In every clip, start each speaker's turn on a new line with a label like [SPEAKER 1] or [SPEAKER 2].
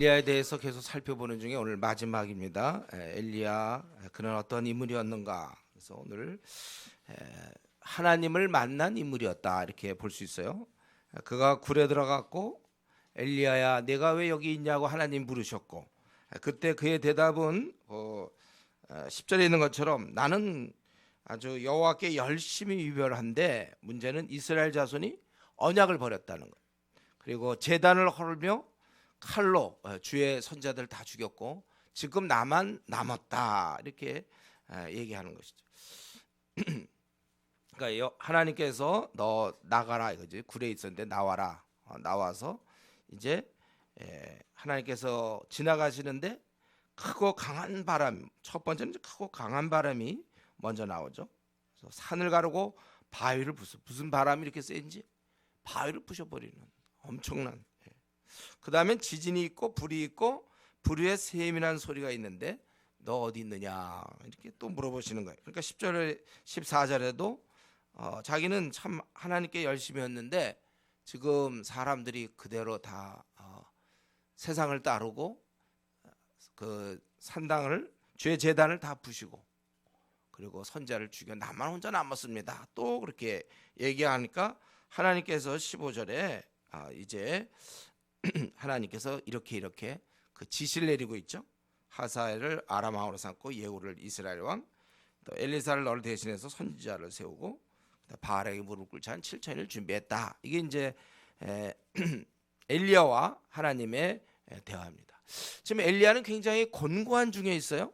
[SPEAKER 1] 엘리야에 대해서 계속 살펴보는 중에 오늘 마지막입니다. 엘리야, 그는 어떤 인물이었는가? 그래서 오늘 하나님을 만난 인물이었다 이렇게 볼 수 있어요. 그가 굴에 들어갔고 엘리야야 내가 왜 여기 있냐고 하나님 부르셨고, 그때 그의 대답은 10절에 있는 것처럼 나는 아주 여호와께 열심히 위별한데 문제는 이스라엘 자손이 언약을 버렸다는 거예요. 그리고 제단을 헐며 칼로 주의 선자들 다 죽였고 지금 나만 남았다 이렇게 얘기하는 것이죠. 그러니까 하나님께서 너 나가라 이거지. 굴에 있었는데 나와라. 나와서 이제 하나님께서 지나가시는데 크고 강한 바람, 첫 번째는 크고 강한 바람이 먼저 나오죠. 그래서 산을 가르고 바위를 무슨 바람이 이렇게 센지 바위를 부셔버리는 엄청난. 그 다음엔 지진이 있고 불이 있고 불 위에 세미난 소리가 있는데 너 어디 있느냐 이렇게 또 물어보시는 거예요. 그러니까 10절에 14절에도 자기는 참 하나님께 열심히 했는데 지금 사람들이 그대로 다 세상을 따르고 그 산당을 죄 제단을 다 부시고 그리고 선자를 죽여 나만 혼자 남았습니다. 또 그렇게 얘기하니까 하나님께서 15절에 이제 하나님께서 이렇게 그 지시를 내리고 있죠. 하사엘을 아람 왕으로 삼고 예후를 이스라엘 왕, 또 엘리사를 너를 대신해서 선지자를 세우고 바알에게 무릎 꿇지 한 7천을 준비했다. 이게 이제 엘리야와 하나님의 대화입니다. 지금 엘리야는 굉장히 곤고한 중에 있어요.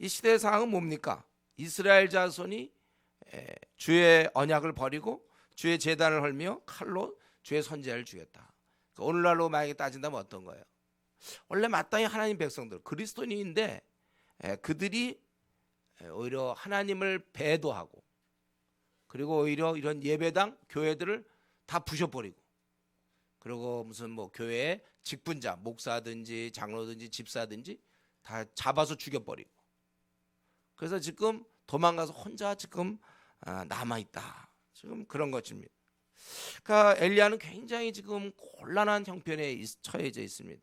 [SPEAKER 1] 이 시대의 상황은 뭡니까? 이스라엘 자손이 주의 언약을 버리고 주의 제단을 헐며 칼로 주의 선지자를 죽였다. 오늘날로 만약에 따진다면 어떤 거예요? 원래 마땅히 하나님 백성들 그리스도인인데 그들이 오히려 하나님을 배도하고 그리고 오히려 이런 예배당 교회들을 다 부셔버리고 그리고 무슨 뭐 교회의 직분자 목사든지 장로든지 집사든지 다 잡아서 죽여버리고 그래서 지금 도망가서 혼자 지금 남아있다. 지금 그런 것입니다. 그러니까 엘리야는 굉장히 지금 곤란한 형편에 처해져 있습니다.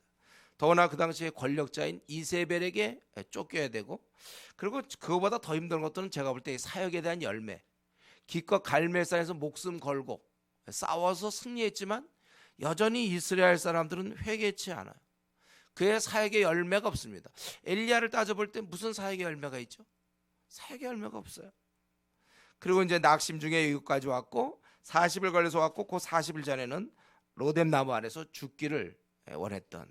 [SPEAKER 1] 더구나 그 당시에 권력자인 이세벨에게 쫓겨야 되고 그리고 그거보다 더 힘든 것들은 제가 볼 때 사역에 대한 열매, 기껏 갈멜산에서 목숨 걸고 싸워서 승리했지만 여전히 이스라엘 사람들은 회개치 않아요. 그의 사역의 열매가 없습니다. 엘리야를 따져볼 때 무슨 사역의 열매가 있죠? 사역의 열매가 없어요. 그리고 이제 낙심 중에 여기까지 왔고 40일 걸려서 왔고 그 40일 전에는 로뎀 나무 안에서 죽기를 원했던.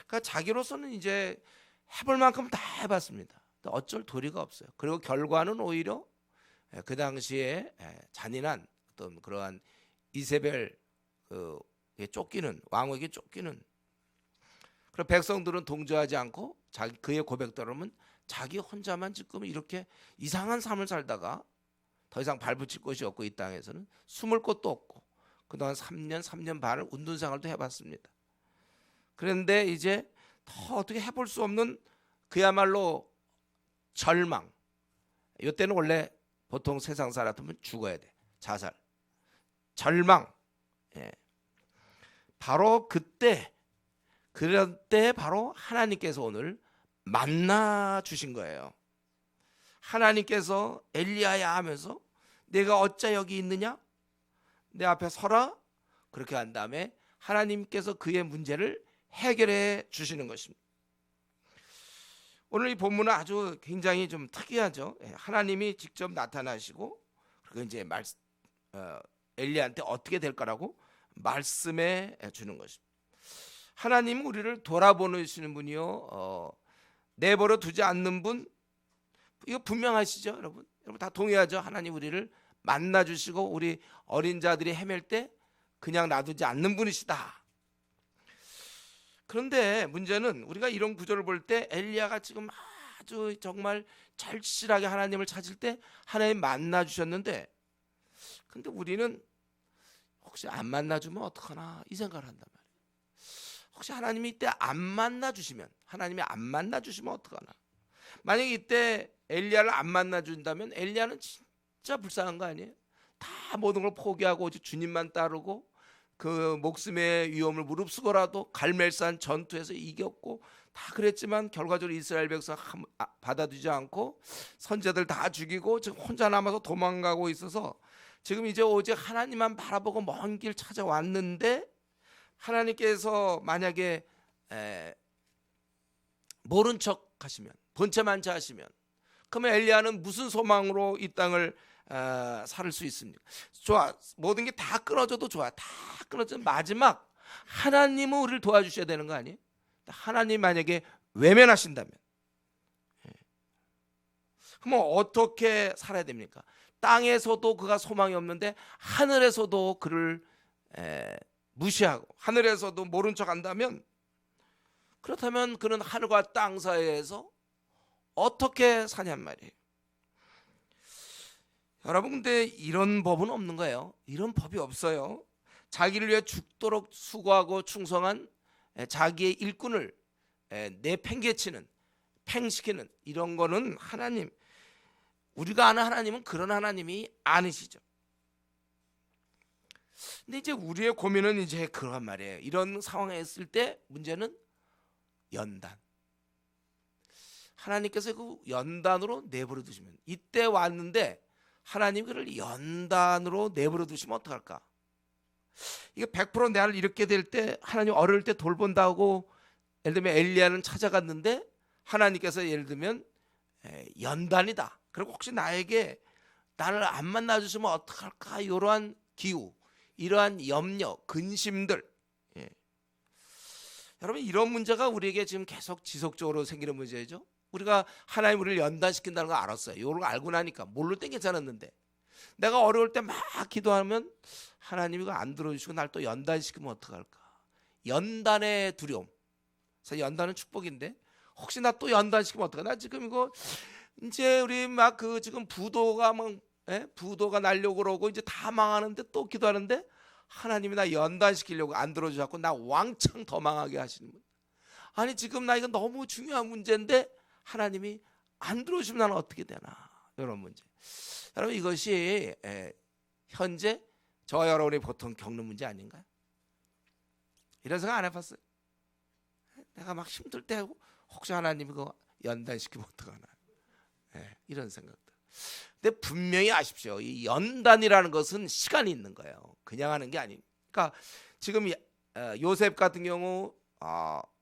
[SPEAKER 1] 그러니까 자기로서는 이제 해볼 만큼 다 해봤습니다. 또 어쩔 도리가 없어요. 그리고 결과는 오히려 그 당시에 잔인한 어떤 그러한 이세벨 쫓기는 왕에게 쫓기는. 그리고 백성들은 동조하지 않고 그의 고백대로는 자기 혼자만 지금 이렇게 이상한 삶을 살다가 더 이상 발붙일 곳이 없고 이 땅에서는 숨을 곳도 없고 그동안 3년 반을 운둔 생활도 해봤습니다. 그런데 이제 더 어떻게 해볼 수 없는 그야말로 절망. 이때는 원래 보통 세상 사람들은 죽어야 돼. 자살. 절망. 바로 그때 그럴 때 바로 하나님께서 오늘 만나 주신 거예요. 하나님께서 엘리야야 하면서 내가 어찌 여기 있느냐? 내 앞에 서라. 그렇게 한 다음에 하나님께서 그의 문제를 해결해 주시는 것입니다. 오늘 이 본문은 아주 굉장히 좀 특이하죠. 하나님이 직접 나타나시고 그리고 이제 엘리야한테 어떻게 될 거라고 말씀해 주는 것입니다. 하나님은 우리를 돌아보시는 분이요. 내버려 두지 않는 분. 이거 분명하시죠, 여러분? 여러분 다 동의하죠? 하나님 우리를 만나 주시고 우리 어린 자들이 헤맬 때 그냥 놔두지 않는 분이시다. 그런데 문제는 우리가 이런 구절을 볼 때 엘리야가 지금 아주 정말 절실하게 하나님을 찾을 때 하나님 만나 주셨는데 근데 우리는 혹시 안 만나 주면 어떡하나 이 생각을 한단 말이에요. 혹시 하나님이 이때 안 만나 주시면 하나님이 안 만나 주시면 어떡하나. 만약에 이때 엘리야를 안 만나 준다면 엘리야는 진짜 불쌍한 거 아니에요? 다 모든 걸 포기하고 오직 주님만 따르고 그 목숨의 위험을 무릅쓰고라도 갈멜산 전투에서 이겼고 다 그랬지만 결과적으로 이스라엘 백성 받아주지 않고 선제들 다 죽이고 지금 혼자 남아서 도망가고 있어서 지금 이제 오직 하나님만 바라보고 먼 길 찾아왔는데 하나님께서 만약에 모른 척 하시면 본체만치 하시면 그러면 엘리야는 무슨 소망으로 이 땅을 살 수 있습니까? 좋아, 모든 게 다 끊어져도 좋아, 다 끊어져도 마지막 하나님은 우리를 도와주셔야 되는 거 아니에요? 하나님 만약에 외면하신다면 그러면 어떻게 살아야 됩니까? 땅에서도 그가 소망이 없는데 하늘에서도 그를 무시하고 하늘에서도 모른 척 한다면, 그렇다면 그는 하늘과 땅 사이에서 어떻게 사냔 말이에요. 여러분, 근데 이런 법은 없는 거예요. 이런 법이 없어요. 자기를 위해 죽도록 수고하고 충성한 자기의 일꾼을 내팽개치는, 팽시키는 이런 거는 하나님, 우리가 아는 하나님은 그런 하나님이 아니시죠. 근데 이제 우리의 고민은 이제 그런 말이에요. 이런 상황에 있을 때 문제는 연단. 하나님께서 그 연단으로 내버려 두시면, 이때 왔는데 하나님 그를 연단으로 내버려 두시면 어떡할까? 이게 100% 나를 이렇게 될 때 하나님 어릴 때 돌본다고 예를 들면 엘리야는 찾아갔는데 하나님께서 예를 들면 연단이다. 그리고 혹시 나에게 나를 안 만나주시면 어떡할까? 이러한 기우, 이러한 염려, 근심들. 여러분, 이런 문제가 우리에게 지금 계속 지속적으로 생기는 문제죠. 우리가 하나님 우리를 연단시킨다는 걸 알았어요. 이걸 알고 나니까 모를 땐 괜찮았는데 내가 어려울 때 막 기도하면 하나님이 안 들어주시고 날 또 연단시키면 어떡할까? 연단의 두려움. 그래서 연단은 축복인데 혹시나 또 연단시키면 어떡할까? 나 지금 이거 이제 우리 막 그 지금 부도가 부도가 날려고 그러고 이제 다 망하는데 또 기도하는데 하나님이 나 연단시키려고 안 들어주셨고 나 왕창 더 망하게 하시는 분. 아니 지금 나 이거 너무 중요한 문제인데 하나님이 안 들어주시면 나는 어떻게 되나, 이런 문제. 여러분, 이것이 현재 저와 여러분이 보통 겪는 문제 아닌가요? 이런 생각 안 해봤어요? 내가 막 힘들 때 혹시 하나님이 그거 연단시키면 어떡하나, 이런 생각들. 근데 분명히 아십시오, 이 연단이라는 것은 시간이 있는 거예요. 그냥 하는 게 아니니까. 그러니까 지금 요셉 같은 경우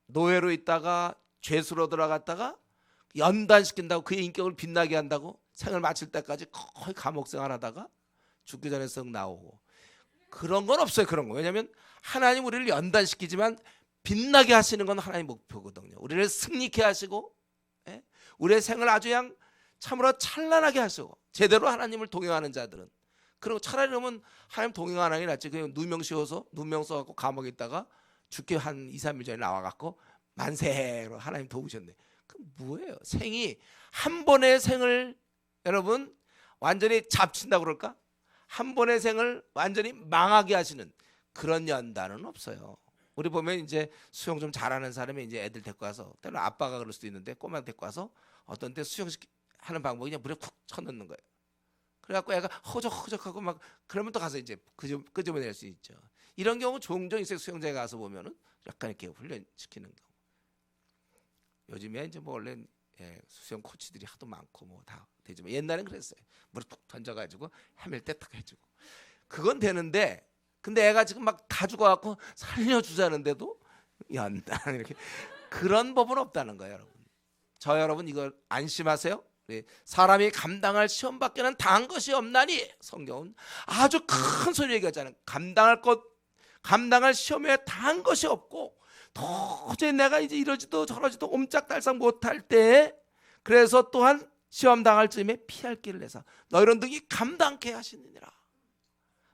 [SPEAKER 1] 노예로 있다가 죄수로 들어갔다가 연단시킨다고 그의 인격을 빛나게 한다고 생을 마칠 때까지 거의 감옥 생활하다가 죽기 전에 썩 나오고, 그런 건 없어요. 그런 거. 왜냐하면 하나님 우리를 연단시키지만 빛나게 하시는 건 하나님 목표거든요. 우리를 승리케 하시고 우리의 생을 아주 그냥 참으로 찬란하게 하시고, 제대로 하나님을 동행하는 자들은, 그리고 차라리 그러면 하나님 동행하는 게 낫지. 그냥 누명 씌워서 누명 써갖고 감옥에 있다가 죽기 한 2, 3일 전에 나와갖고 만세로 하나님 도우셨네. 그 뭐예요? 생이 한 번의 생을 여러분 완전히 잡친다고 그럴까? 한 번의 생을 완전히 망하게 하시는 그런 연단은 없어요. 우리 보면 이제 수영 좀 잘하는 사람이 이제 애들 데리고 와서, 때로는 아빠가 그럴 수도 있는데 꼬마 데리고 와서 어떤 때 수영 하는 방법이 그냥 물에 쿡 쳐넣는 거예요. 그래갖고 애가 허적허적하고 막 그러면 또 가서 이제 끄집어낼 수 있죠. 이런 경우 종종 있어요. 수영장에 가서 보면은 약간 이렇게 훈련시키는 경우. 요즘에 이제 뭐 원래 수영 코치들이 하도 많고 뭐 다 되지만 옛날엔 그랬어요. 물에 툭 던져가지고 헤맬 때 탁 해주고 그건 되는데, 근데 애가 지금 막 다 죽어갖고 살려주자는데도 연단 이렇게 그런 법은 없다는 거예요, 여러분. 저 여러분 이거 안심하세요. 사람이 감당할 시험밖에는 당한 것이 없나니, 성경은 아주 큰 소리 얘기하잖아요. 감당할 시험에 당한 것이 없고 도저히 내가 이제 이러지도 저러지도 옴짝달싹 못할 때, 그래서 또한 시험 당할 즈음에 피할 길을 내서 너희는 능히 감당케 하시느니라.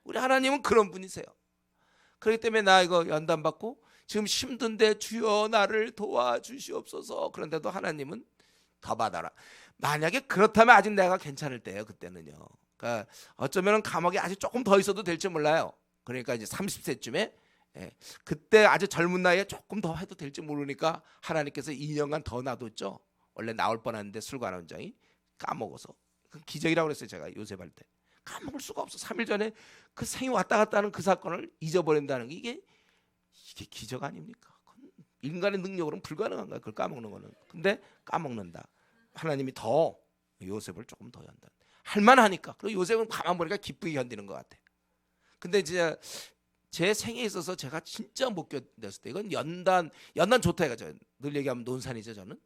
[SPEAKER 1] 우리 하나님은 그런 분이세요. 그렇기 때문에 나 이거 연단 받고 지금 힘든데 주여 나를 도와주시옵소서, 그런데도 하나님은 더 받아라. 만약에 그렇다면 아직 내가 괜찮을 때예요. 그때는요. 그러니까 어쩌면 감옥에 아직 조금 더 있어도 될지 몰라요. 그러니까 이제 30세쯤에 그때 아주 젊은 나이에 조금 더 해도 될지 모르니까 하나님께서 2년간 더 놔뒀죠. 원래 나올 뻔했는데 술관 원장이 까먹어서, 그 기적이라고 그랬어요. 제가 요셉 할 때 까먹을 수가 없어. 3일 전에 그 생이 왔다 갔다 하는 그 사건을 잊어버린다는 게 이게 기적 아닙니까? 인간의 능력으로는 불가능한 거야. 그걸 까먹는 거는. 근데 까먹는다. 하나님이 더 요셉을 조금 더 연단. 할만하니까. 그리고 요셉은 가만 보니까 기쁘게 견디는 것 같아. 근데 이제 제 생에 있어서 제가 진짜 못 견뎠을 때, 이건 연단 좋다 이거죠. 늘 얘기하면 논산이죠. 저는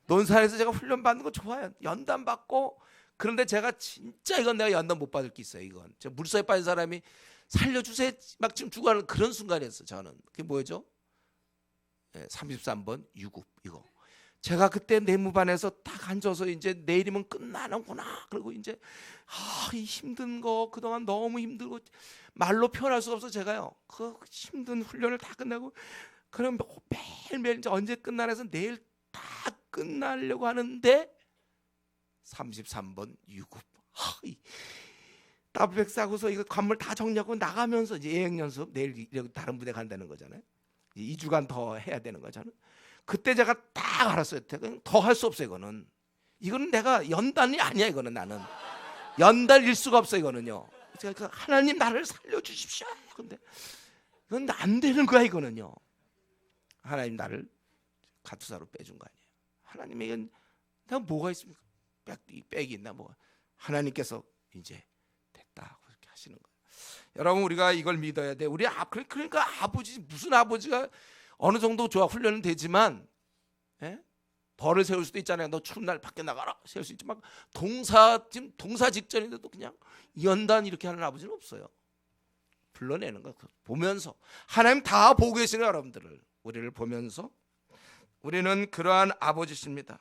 [SPEAKER 1] 논산에서 제가 훈련 받는 거 좋아요. 연단 받고. 그런데 제가 진짜 이건 내가 연단 못 받을 게 있어요. 이건 제가 물속에 빠진 사람이 살려주세요 막 지금 죽어가는 그런 순간이었어요. 저는 그게 뭐죠? 33번 유급 이거. 제가 그때 내무반에서 딱 앉아서 이제 내일이면 끝나는구나. 그리고 이제 이 힘든 거 그동안 너무 힘들고 말로 표현할 수가 없어. 제가요 그 힘든 훈련을 다 끝나고 그럼 매일매일 이제 언제 끝나나 해서 내일 다 끝나려고 하는데 33번 유급. 더블백 싸고서 이거 관물 다 정리하고 나가면서 이제 예행 연습 내일 다른 부대 간다는 거잖아요. 2주간 더 해야 되는 거잖아요. 그때 제가 딱 알았어요. 더 할 수 없어요. 이거는 내가 연단이 아니야. 이거는 나는 연단일 수가 없어. 이거는요. 제가 하나님 나를 살려주십시오. 근데 이건 안 되는 거야. 이거는요. 하나님 나를 가투사로 빼준 거 아니에요. 하나님의 이건 내가 뭐가 있습니까? 빽이 있나 뭐가. 하나님께서 이제 됐다 그렇게 하시는 거예요. 여러분 우리가 이걸 믿어야 돼. 우리 그러니까 아버지 무슨 아버지가 어느 정도 좋아 훈련은 되지만 벌을 세울 수도 있잖아요. 너 추운 날 밖에 나가라 세울 수 있지만 지금 동사 직전인데도 그냥 연단 이렇게 하는 아버지는 없어요. 불러내는 거 보면서 하나님 다 보고 계시는 여러분들을 우리를 보면서 우리는 그러한 아버지십니다.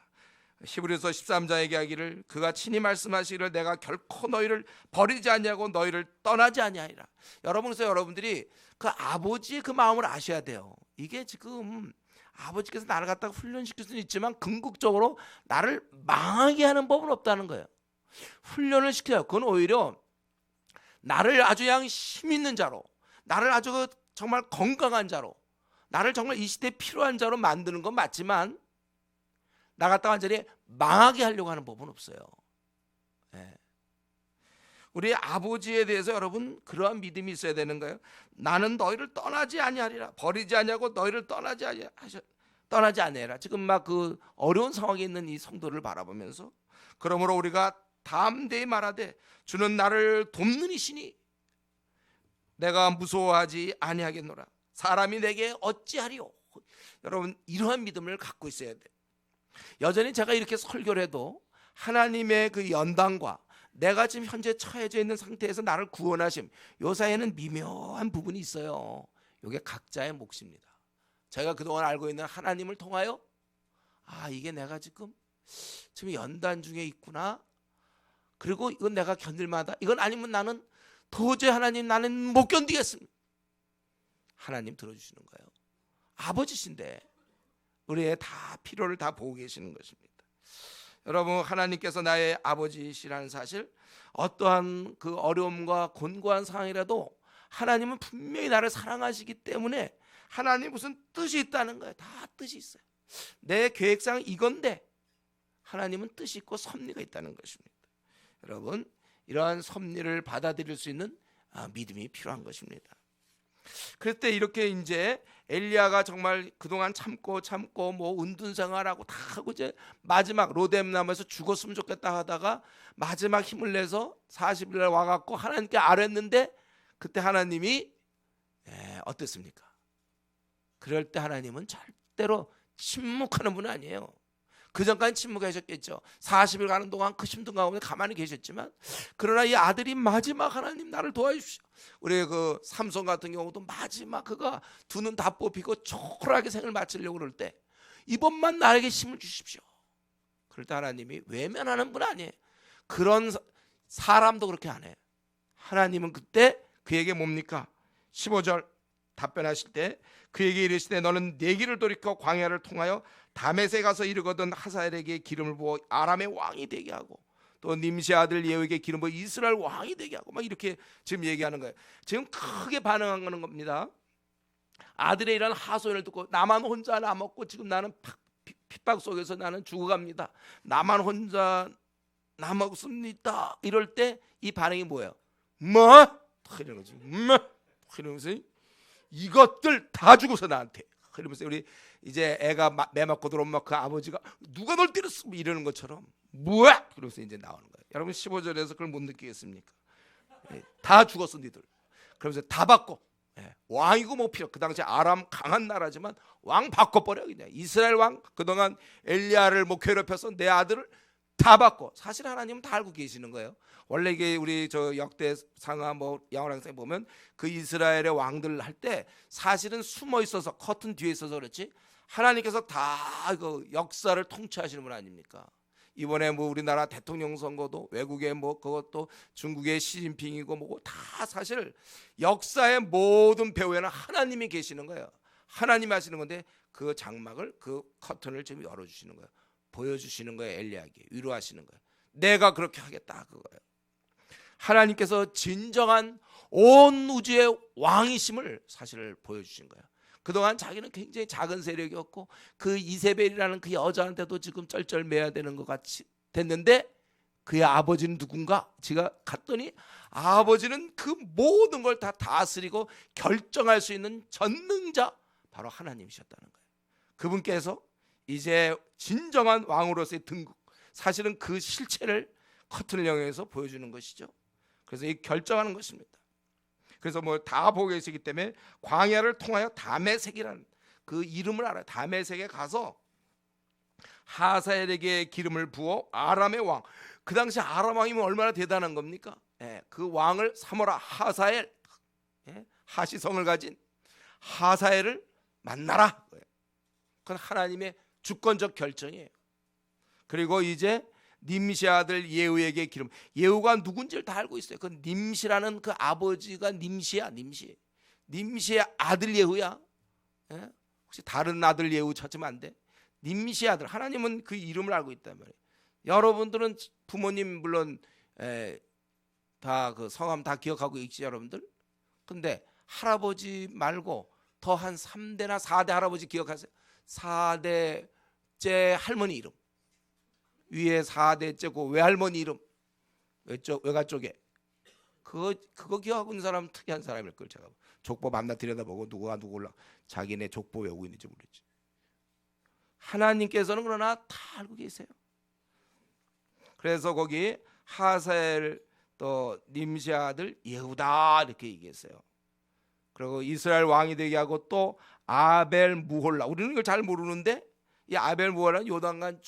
[SPEAKER 1] 히브리서 13장 얘기하기를 그가 친히 말씀하시기를 내가 결코 너희를 버리지 아니하고 너희를 떠나지 아니하리라. 그래서 여러분들이 그 아버지의 그 마음을 아셔야 돼요. 이게 지금 아버지께서 나를 갖다가 훈련시킬 수는 있지만 궁극적으로 나를 망하게 하는 법은 없다는 거예요. 훈련을 시켜요. 그건 오히려 나를 아주 그냥 힘 있는 자로, 나를 아주 정말 건강한 자로, 나를 정말 이 시대에 필요한 자로 만드는 건 맞지만 나 갖다 완전히 망하게 하려고 하는 법은 없어요. 우리 아버지에 대해서 여러분 그러한 믿음이 있어야 되는 거예요. 나는 너희를 떠나지 아니하리라. 버리지 아니하고 너희를 떠나지 아니하리라. 지금 막 그 어려운 상황에 있는 이 성도를 바라보면서 그러므로 우리가 담대히 말하되 주는 나를 돕는 이시니 내가 무서워하지 아니하겠노라. 사람이 내게 어찌하리요. 여러분 이러한 믿음을 갖고 있어야 돼. 여전히 제가 이렇게 설교를 해도 하나님의 그 연단과 내가 지금 현재 처해져 있는 상태에서 나를 구원하심 요 사이에는 미묘한 부분이 있어요. 이게 각자의 몫입니다. 제가 그동안 알고 있는 하나님을 통하여 이게 내가 지금 연단 중에 있구나. 그리고 이건 내가 견딜 만하다. 이건 아니면 나는 도저히 하나님 나는 못 견디겠습니다. 하나님 들어주시는 거예요. 아버지신데 우리의 다 필요를 다 보고 계시는 것입니다. 여러분 하나님께서 나의 아버지시라는 사실, 어떠한 그 어려움과 곤고한 상황이라도 하나님은 분명히 나를 사랑하시기 때문에 하나님 무슨 뜻이 있다는 거예요. 다 뜻이 있어요. 내 계획상 이건데 하나님은 뜻이 있고 섭리가 있다는 것입니다. 여러분 이러한 섭리를 받아들일 수 있는 믿음이 필요한 것입니다. 그럴 때 이렇게 이제 엘리야가 정말 그동안 참고 뭐 은둔 생활하고 다 하고 이제 마지막 로뎀나무에서 죽었으면 좋겠다 하다가 마지막 힘을 내서 40일 날 와갖고 하나님께 아뢰는데 그때 하나님이 어땠습니까? 그럴 때 하나님은 절대로 침묵하는 분은 아니에요. 그 전까지 침묵하셨겠죠. 40일 가는 동안 그 힘든 가운데 가만히 계셨지만 그러나 이 아들이 마지막 하나님 나를 도와주십시오. 우리 그 삼손 같은 경우도 마지막 그가 두 눈 다 뽑히고 초라하게 생을 마치려고 그럴 때 이번만 나에게 힘을 주십시오. 그럴 때 하나님이 외면하는 분 아니에요. 그런 사람도 그렇게 안 해요. 하나님은 그때 그에게 뭡니까? 15절 답변하실 때 그에게 이르시되 너는 내 길을 돌이켜 광야를 통하여 다메섹에 가서 이르거든 하사엘에게 기름을 부어 아람의 왕이 되게 하고 또 님시 아들 예후에게 기름 부어 이스라엘 왕이 되게 하고 막 이렇게 지금 얘기하는 거예요. 지금 크게 반응하는 겁니다. 아들의 이런 하소연을 듣고 나만 혼자 남았고 지금 나는 핍박 속에서 나는 죽어갑니다. 나만 혼자 남았습니다. 이럴 때 이 반응이 뭐예요? 뭐? 이러는 거지. 이러면서 이것들 다 죽어서 나한테. 그러면서 우리 이제 애가 매 맞고 들어오면 그 아버지가 누가 널 때렸어? 뭐 이러는 것처럼 뭐야? 그러면서 이제 나오는 거예요. 여러분 15절에서 그걸 못 느끼겠습니까? 다 죽었어 니들. 그러면서 다 바꿔. 왕이고 뭐 필요. 그 당시 아람 강한 나라지만 왕 바꿔버려 그냥. 이스라엘 왕 그동안 엘리야를 뭐 괴롭혀서 내 아들을 다 바꿔. 사실 하나님은 다 알고 계시는 거예요. 원래 이게 우리 저 역대상하 뭐 양호랑상에 보면 그 이스라엘의 왕들 할 때 사실은 숨어 있어서 커튼 뒤에 있어서 그렇지 하나님께서 다 그 역사를 통치하시는 분 아닙니까? 이번에 뭐 우리나라 대통령 선거도 외국의 뭐 그것도 중국의 시진핑이고 뭐고 다 사실 역사의 모든 배후에는 하나님이 계시는 거예요. 하나님이 하시는 건데 그 장막을 그 커튼을 지금 열어주시는 거예요. 보여주시는 거예요. 엘리야에게 위로하시는 거예요. 내가 그렇게 하겠다 그거예요. 하나님께서 진정한 온 우주의 왕이심을 사실 보여주신 거예요. 그동안 자기는 굉장히 작은 세력이었고 그 이세벨이라는 그 여자한테도 지금 쩔쩔매야 되는 것 같이 됐는데 그의 아버지는 누군가? 제가 갔더니 아버지는 그 모든 걸 다 다스리고 결정할 수 있는 전능자 바로 하나님이셨다는 거예요. 그분께서 이제 진정한 왕으로서의 등극 사실은 그 실체를 커튼을 이용해서 보여주는 것이죠. 그래서 이 결정하는 것입니다. 그래서 뭐 다 보고 계시기 때문에 광야를 통하여 다메섹이라는 그 이름을 알아요. 다메섹에 가서 하사엘에게 기름을 부어 아람의 왕 그 당시 아람 왕이면 얼마나 대단한 겁니까? 그 왕을 삼어라 하사엘 하시성을 가진 하사엘을 만나라. 그건 하나님의 주권적 결정이에요. 그리고 이제 님시 아들 예후에게 기름. 예후가 누군지를 다 알고 있어요. 그 님시라는 그 아버지가 님시야. 님시의 아들 예후야. 혹시 다른 아들 예후 찾으면 안 돼. 님시 아들. 하나님은 그 이름을 알고 있단 말이에요. 여러분들은 부모님 물론 다 그 성함 다 기억하고 있지 여러분들. 근데 할아버지 말고 더 한 3대나 4대 할아버지 기억하세요? 4대째 할머니 이름. 위에 4대째 그 외할머니 이름 외가 쪽에 그거 기억하고 있는 사람은 특이한 사람일 걸. 제가 족보 만나 들여다보고 누가 누구라 자기네 족보 외우고 있는지 모르지. 하나님께서는 그러나 다 알고 계세요. 그래서 거기 하사엘 또 님시 아들 예후다 이렇게 얘기했어요. 그리고 이스라엘 왕이 되게 하고 또 아벨 무홀라. 우리는 이걸 잘 모르는데 이 아벨 무홀라는 요단강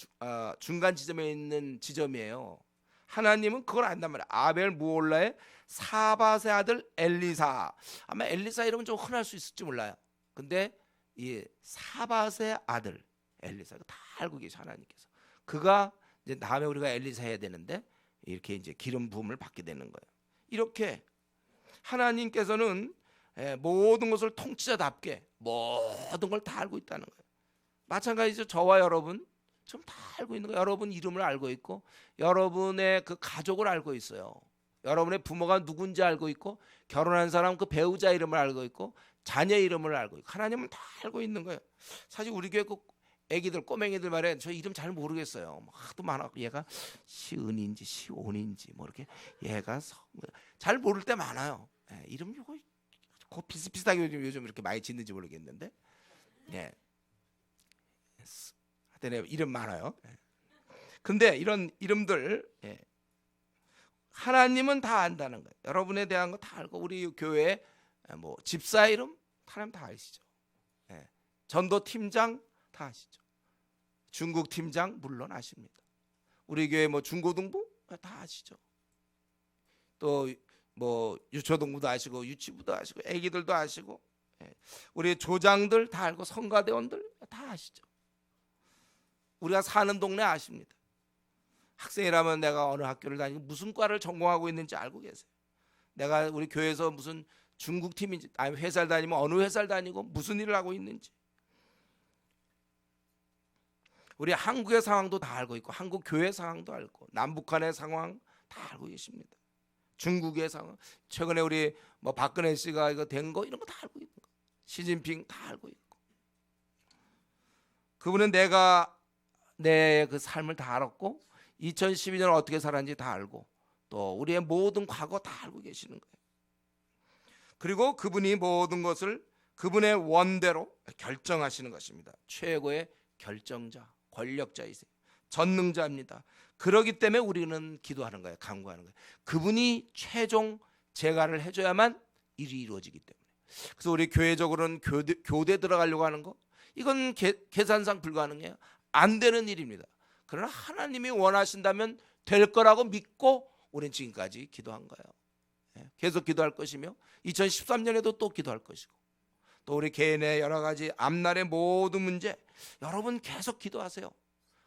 [SPEAKER 1] 중간 지점에 있는 지점이에요. 하나님은 그걸 안단 말이에요. 아벨 무홀라의 사밧의 아들 엘리사. 아마 엘리사 이름은 좀 흔할 수 있을지 몰라요. 근데 이 사밧의 아들 엘리사가 다 알고 계셔 하나님께서. 그가 이제 다음에 우리가 엘리사 해야 되는데 이렇게 이제 기름 부음을 받게 되는 거예요. 이렇게 하나님께서는 모든 것을 통치자답게 모든 걸 다 알고 있다는 거예요. 마찬가지죠. 저와 여러분 지금 다 알고 있는 거예요. 여러분 이름을 알고 있고 여러분의 그 가족을 알고 있어요. 여러분의 부모가 누군지 알고 있고 결혼한 사람 그 배우자 이름을 알고 있고 자녀 이름을 알고 있고 하나님은 다 알고 있는 거예요. 사실 우리 교회 그 애기들 꼬맹이들 말에 저 이름 잘 모르겠어요. 하도 많아. 얘가 시은인지 시온인지 뭐 이렇게 얘가 잘 모를 때 많아요. 이름 이거 비슷비슷하게 요즘 이렇게 많이 짓는지 모르겠는데 하여튼 이름 많아요. 근데 이런 이름들 하나님은 다 안다는 거예요. 여러분에 대한 거 다 알고 우리 교회 뭐 집사 이름 하나님 다 아시죠. 전도 팀장 다 아시죠. 중국 팀장 물론 아십니다. 우리 교회 뭐 중고등부 다 아시죠. 또 뭐 유초등부도 아시고 유치부도 아시고 애기들도 아시고 우리 조장들 다 알고 성가대원들 다 아시죠. 우리가 사는 동네 아십니다. 학생이라면 내가 어느 학교를 다니고 무슨 과를 전공하고 있는지 알고 계세요. 내가 우리 교회에서 무슨 중국팀인지 아니면 회사를 다니면 어느 회사를 다니고 무슨 일을 하고 있는지 우리 한국의 상황도 다 알고 있고 한국 교회 상황도 알고 남북한의 상황 다 알고 계십니다. 중국의 상황 최근에 우리 뭐 박근혜 씨가 이거 된 거 이런 거 다 알고 있는 거 시진핑 다 알고 있고 그분은 내가 내 그 삶을 다 알았고 2012년 어떻게 살았는지 다 알고 또 우리의 모든 과거 다 알고 계시는 거예요. 그리고 그분이 모든 것을 그분의 원대로 결정하시는 것입니다. 최고의 결정자, 권력자이세요. 전능자입니다. 그렇기 때문에 우리는 기도하는 거예요. 간구하는 거예요. 그분이 최종 재가를 해줘야만 일이 이루어지기 때문에. 그래서 우리 교회적으로는 교대 들어가려고 하는 거, 이건 계산상 불가능해요. 안 되는 일입니다. 그러나 하나님이 원하신다면 될 거라고 믿고 우리는 지금까지 기도한 거예요. 계속 기도할 것이며 2013년에도 또 기도할 것이고, 또 우리 개인의 여러 가지 앞날의 모든 문제, 여러분 계속 기도하세요.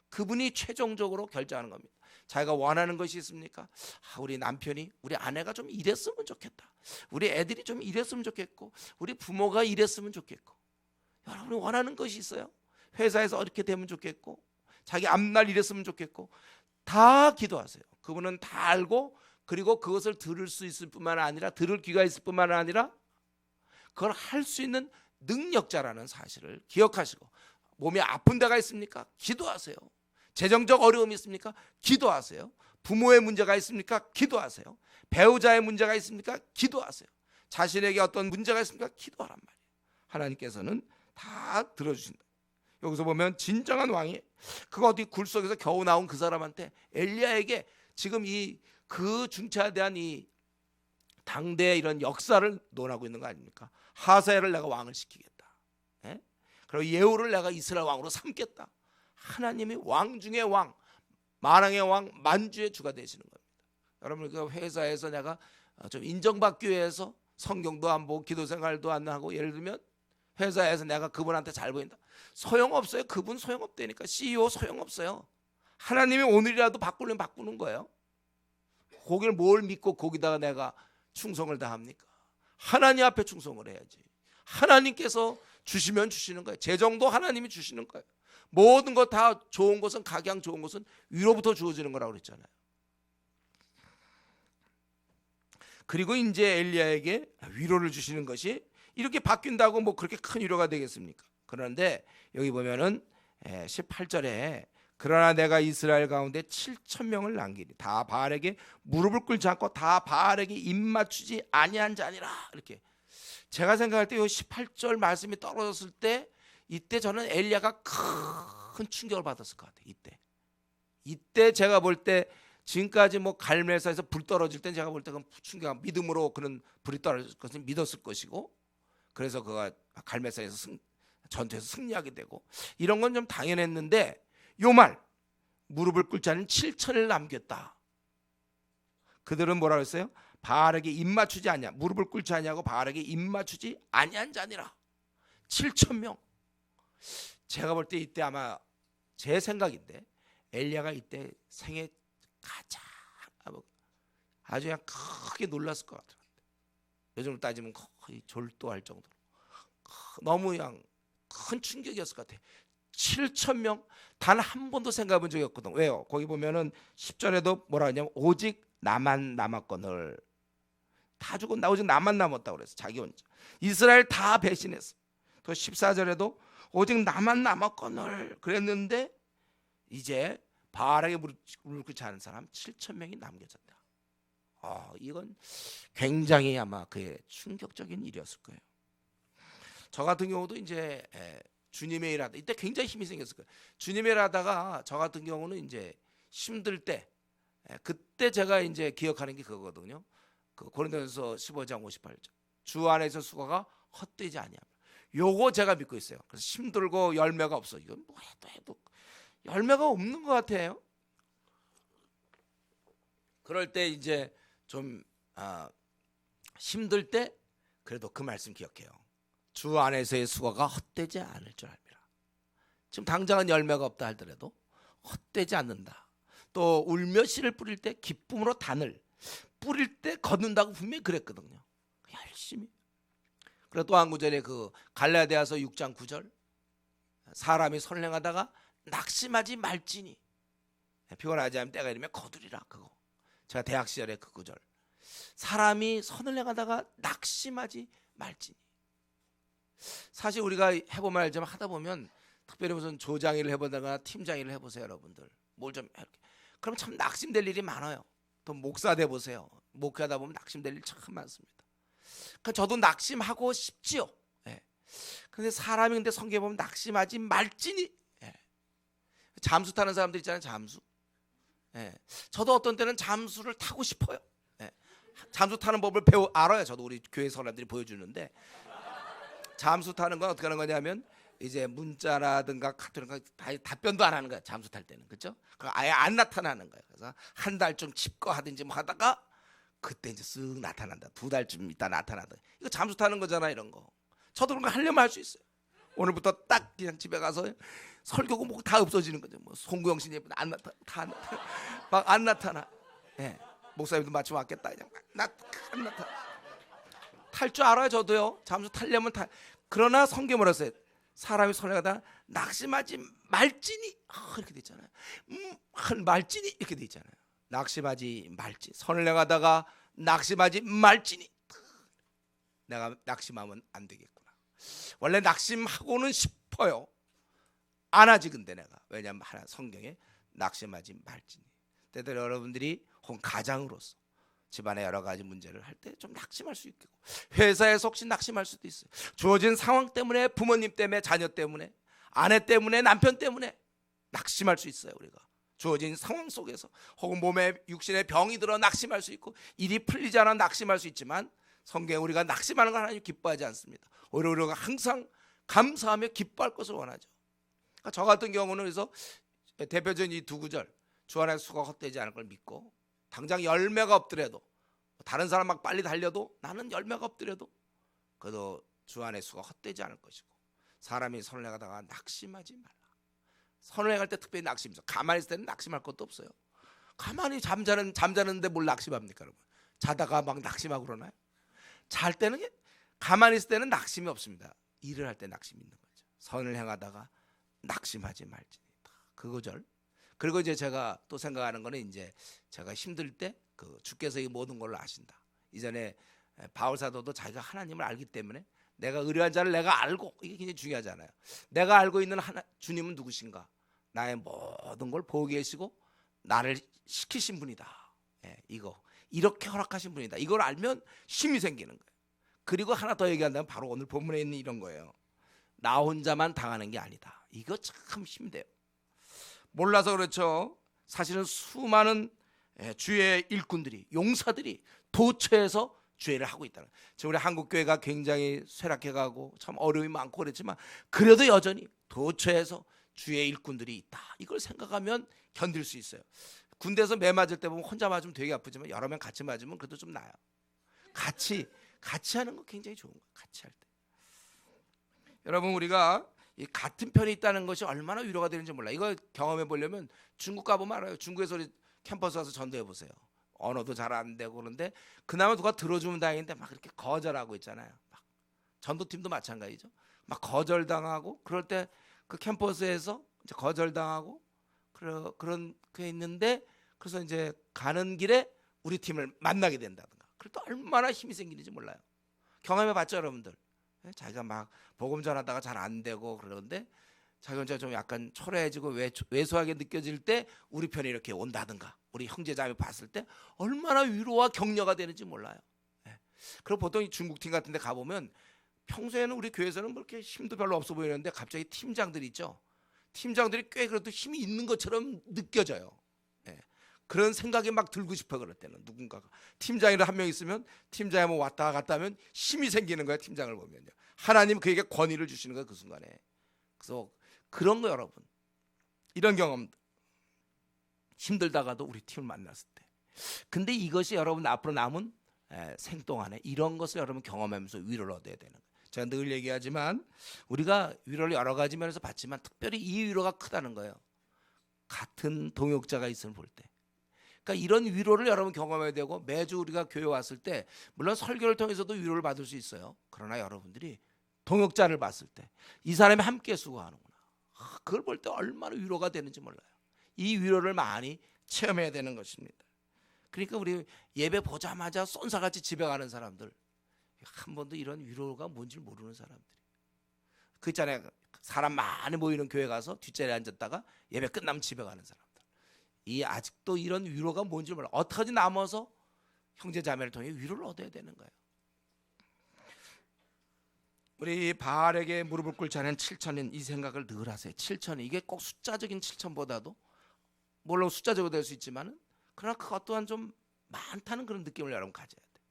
[SPEAKER 1] 그분이 최종적으로 결정하는 겁니다. 자기가 원하는 것이 있습니까? 우리 남편이, 우리 아내가 좀 이랬으면 좋겠다. 우리 애들이 좀 이랬으면 좋겠고, 우리 부모가 이랬으면 좋겠고. 여러분이 원하는 것이 있어요? 회사에서 이렇게 되면 좋겠고, 자기 앞날 이랬으면 좋겠고, 다 기도하세요. 그분은 다 알고, 그리고 그것을 들을 수 있을 뿐만 아니라, 들을 귀가 있을 뿐만 아니라 그걸 할 수 있는 능력자라는 사실을 기억하시고, 몸이 아픈 데가 있습니까? 기도하세요. 재정적 어려움이 있습니까? 기도하세요. 부모의 문제가 있습니까? 기도하세요. 배우자의 문제가 있습니까? 기도하세요. 자신에게 어떤 문제가 있습니까? 기도하란 말이에요. 하나님께서는 다 들어주신다. 여기서 보면 진정한 왕이, 그거 어디 굴 속에서 겨우 나온 그 사람한테, 엘리야에게 지금 그 중차대한 이 당대의 이런 역사를 논하고 있는 거 아닙니까? 하사엘을 내가 왕을 시키겠다. 그리고 예후를 내가 이스라엘 왕으로 삼겠다. 하나님이 왕 중의 왕, 만왕의 왕, 만주의 주가 되시는 겁니다. 여러분, 그 회사에서 내가 좀 인정받기 위해서 성경도 안 보고 기도 생활도 안 하고, 예를 들면 회사에서 내가 그분한테 잘 보인다. 소용없어요. 그분 소용없다니까. CEO 소용없어요. 하나님이 오늘이라도 바꾸려면 바꾸는 거예요. 거기를 뭘 믿고 거기다가 내가 충성을 다합니까? 하나님 앞에 충성을 해야지. 하나님께서 주시면 주시는 거예요. 재정도 하나님이 주시는 거예요. 모든 것 다 좋은 것은, 각양 좋은 것은 위로부터 주어지는 거라고 그랬잖아요. 그리고 이제 엘리야에게 위로를 주시는 것이 이렇게 바뀐다고 뭐 그렇게 큰 위로가 되겠습니까? 그런데 여기 보면은 18절에 그러나 내가 이스라엘 가운데 7,000명을 남기리 다 바알에게 무릎을 꿇지 않고 다 바알에게 입맞추지 아니한 자니라. 이렇게 제가 생각할 때 이 18절 말씀이 떨어졌을 때, 이때 저는 엘리야가 큰 충격을 받았을 것 같아요. 이때 제가 볼 때, 지금까지 뭐 갈멜사에서 불 떨어질 때 제가 볼 때 그 충격, 믿음으로 그런 불이 떨어질 것을 믿었을 것이고, 그래서 그가 갈멜사에서 전투에서 승리하게 되고, 이런 건 좀 당연했는데, 요 말 무릎을 꿇지 않은 7천을 남겼다. 그들은 뭐라고 했어요? 바알에게 입맞추지 아니하, 무릎을 꿇지 아니하고 바알에게 입맞추지 아니한 자니라. 7,000명. 제가 볼 때 이때 아마 제 생각인데, 엘리야가 이때 생애 가장 아주 그냥 크게 놀랐을 것 같아요. 요즘으로 따지면 거의 졸도할 정도로 너무 그냥 큰 충격이었을 것 같아요. 7,000명, 단 한 번도 생각해 본 적이 없거든. 왜요? 거기 보면은 10절에도 뭐라 하냐면 오직 나만 남았거늘. 다 죽고 오직 나만 남았다고 그랬어. 자기 혼자. 이스라엘 다 배신했어. 또 14절에도 오직 나만 남았거늘 그랬는데, 이제 바알에게 무릎 꿇지 않은 사람 7,000명이 남겨졌다. 이건 굉장히 아마 그의 충격적인 일이었을 거예요. 저 같은 경우도 이제 주님의 일 하다, 이때 굉장히 힘이 생겼을 거예요. 주님의 일 하다가 저 같은 경우는 이제 힘들 때, 그때 제가 이제 기억하는 게 그거거든요. 그 고린도전서 15장 58절. 주 안에서 수고가 헛되지 아니하며. 요거 제가 믿고 있어요. 그래서 힘들고 열매가 없어. 이건 뭐 해도 열매가 없는 것 같아요. 그럴 때 이제 좀 힘들 때 그래도 그 말씀 기억해요. 주 안에서의 수고가 헛되지 않을 줄 압니다. 지금 당장은 열매가 없다 하더라도 헛되지 않는다. 또 울며 씨를 뿌릴 때 기쁨으로 단을 뿌릴 때 거둔다고 분명히 그랬거든요. 열심히. 그리고 또 한 구절에 그 갈라디아서 6장 9절, 사람이 선행하다가 낙심하지 말지니 피곤하지 않으면 때가 이르면 거두리라. 그거 제가 대학 시절에 그 구절, 사람이 선을 행하다가 낙심하지 말지니. 사실 우리가 해보면 알지만 하다 보면, 특별히 무슨 조장 일을 해보다가 팀장 일을 해보세요. 여러분들 뭘 좀 이렇게, 그럼 참 낙심될 일이 많아요. 또 목사 돼 보세요. 목회하다 보면 낙심될 일 참 많습니다. 그 저도 낙심하고 싶지요. 예. 근데 사람이 근데 성경에 보면 낙심하지 말지니. 예. 잠수 타는 사람들 있잖아요. 잠수. 예. 저도 어떤 때는 잠수를 타고 싶어요. 예. 잠수 타는 법을 알아요. 저도 우리 교회 사람들이 보여주는데, 잠수 타는 건 어떻게 하는 거냐면 이제 문자라든가 카톡이라든가 답변도 안 하는 거야. 잠수 탈 때는. 그렇죠? 아예 안 나타나는 거예요. 그래서 한 달쯤 칩거 하든지 뭐 하다가 그때 이제 쓱 나타난다. 2달쯤 있다 나타난다. 이거 잠수 타는 거잖아. 이런 거 저도 그런 거 하려면 할 수 있어요. 오늘부터 딱 그냥 집에 가서 설교고 뭐 다 없어지는 거죠. 뭐 송구영 씨님 안 나타나, 다 막 안 나타나. 예. 목사님도 마침 왔겠다. 그냥 안 나타나. 탈 줄 알아요. 저도요. 잠수 타려면 그러나 성경 뭐라 했어요? 사람이 선행하다 낙심하지 말지니. 이렇게 돼 있잖아요. 말지니 이렇게 돼 있잖아요. 낙심하지 말지. 선행하다가 낙심하지 말지니. 내가 낙심하면 안 되겠구나. 원래 낙심하고는 싶어요. 안 하지. 근데 내가 왜냐하면 하나 성경에 낙심하지 말지니. 때때로 여러분들이 혹은 가장으로서 집안의 여러 가지 문제를 할 때 좀 낙심할 수 있고, 회사에서 혹시 낙심할 수도 있어요. 주어진 상황 때문에, 부모님 때문에, 자녀 때문에, 아내 때문에, 남편 때문에 낙심할 수 있어요. 우리가 주어진 상황 속에서 혹은 몸에 육신에 병이 들어 낙심할 수 있고, 일이 풀리지 않아 낙심할 수 있지만 성경에 우리가 낙심하는 걸 하나님 기뻐하지 않습니다. 오히려 우리가 항상 감사하며 기뻐할 것을 원하죠. 그러니까 저 같은 경우는 그래서 대표적인 이 두 구절, 주 안에 수가 헛되지 않을 걸 믿고, 당장 열매가 없더라도, 다른 사람 막 빨리 달려도 나는 열매가 없더라도 그래도 주 안에 수가 헛되지 않을 것이고, 사람이 선행하다가 낙심하지 말라. 선행할 때 특별히 낙심이죠. 가만히 있을 때는 낙심할 것도 없어요. 가만히 잠자는데 뭘 낙심합니까, 여러분? 자다가 막 낙심하고 그러나요? 잘 때는, 가만히 있을 때는 낙심이 없습니다. 일을 할 때 낙심이 있는 거죠. 선을 행하다가 낙심하지 말지. 그 구절. 그리고 이제 제가 또 생각하는 거는, 이제 제가 힘들 때 주께서 이 모든 걸 아신다. 이전에 바울 사도도 자기가 하나님을 알기 때문에, 내가 의뢰한 자를 내가 알고, 이게 굉장히 중요하잖아요. 내가 알고 있는 주님은 누구신가? 나의 모든 걸 보고 계시고 나를 시키신 분이다. 예, 이거 이렇게 허락하신 분이다. 이걸 알면 힘이 생기는 거예요. 그리고 하나 더 얘기한다면 바로 오늘 본문에 있는 이런 거예요. 나 혼자만 당하는 게 아니다. 이거 참 힘돼요. 몰라서 그렇죠. 사실은 수많은 주의 일꾼들이, 용사들이 도처에서 주의를 하고 있다는 거예요. 지금 우리 한국교회가 굉장히 쇠락해가고 참 어려움이 많고 그렇지만, 그래도 여전히 도처에서 주의 일꾼들이 있다. 이걸 생각하면 견딜 수 있어요. 군대에서 매 맞을 때 보면 혼자 맞으면 되게 아프지만 여러 명 같이 맞으면 그래도 좀 나아요. 같이 하는 거 굉장히 좋은 거예요. 같이 할 때. 여러분, 우리가 이 같은 편에 있다는 것이 얼마나 위로가 되는지 몰라. 이거 경험해 보려면 중국 가보면 알아요. 중국에서 우리 캠퍼스 와서 전도해 보세요. 언어도 잘 안 되고 그런데 그나마 누가 들어주면 다행인데 막 그렇게 거절하고 있잖아요. 막 전도팀도 마찬가지죠. 막 거절당하고 그럴 때 그 캠퍼스에서 이제 거절당하고 그런 게 있는데, 그래서 이제 가는 길에 우리 팀을 만나게 된다든가. 그럴 때 얼마나 힘이 생기는지 몰라요. 경험해 봤죠, 여러분들? 자기가 막 복음 전하다가 잘 안 되고 그러는데 자기 혼자 좀 약간 초라해지고 왜소하게 느껴질 때 우리 편에 이렇게 온다든가, 우리 형제자매 봤을 때 얼마나 위로와 격려가 되는지 몰라요. 그리고 보통 이 중국팀 같은 데 가보면 평소에는 우리 교회에서는 뭐 이렇게 힘도 별로 없어 보이는데 갑자기 팀장들이 있죠. 팀장들이 꽤 그래도 힘이 있는 것처럼 느껴져요. 그런 생각이 막 들고 싶어. 그럴 때는 누군가가 팀장이 한 명 있으면 팀장이 뭐 왔다 갔다 하면 힘이 생기는 거예요. 팀장을 보면요. 하나님 그에게 권위를 주시는 거예요. 그 순간에. 그래서 그런 거, 여러분, 이런 경험, 힘들다가도 우리 팀을 만났을 때. 근데 이것이 여러분 앞으로 남은 생 동안에 이런 것을 여러분 경험하면서 위로를 얻어야 되는 거예요. 제가 늘 얘기하지만 우리가 위로를 여러 가지 면에서 받지만 특별히 이 위로가 크다는 거예요. 같은 동역자가 있음을 볼 때. 그러니까 이런 위로를 여러분 경험해야 되고, 매주 우리가 교회 왔을 때 물론 설교를 통해서도 위로를 받을 수 있어요. 그러나 여러분들이 동역자를 봤을 때 이 사람이 함께 수고하는구나, 그걸 볼 때 얼마나 위로가 되는지 몰라요. 이 위로를 많이 체험해야 되는 것입니다. 그러니까 우리 예배 보자마자 쏜사같이 집에 가는 사람들, 한 번도 이런 위로가 뭔지 모르는 사람들이 그 있잖아요. 사람 많이 모이는 교회 가서 뒷자리에 앉았다가 예배 끝나면 집에 가는 사람들, 이 아직도 이런 위로가 뭔지 몰라. 어떡하지? 남아서 형제 자매를 통해 위로를 얻어야 되는 거예요. 우리 바알에게 무릎을 꿇지 않은 7천인 이 생각을 늘 하세요. 7천이 이게 꼭 숫자적인 7천보다도 물론 숫자적으로 될 수 있지만은 그러나 그것 또한 좀 많다는 그런 느낌을 여러분 가져야 돼.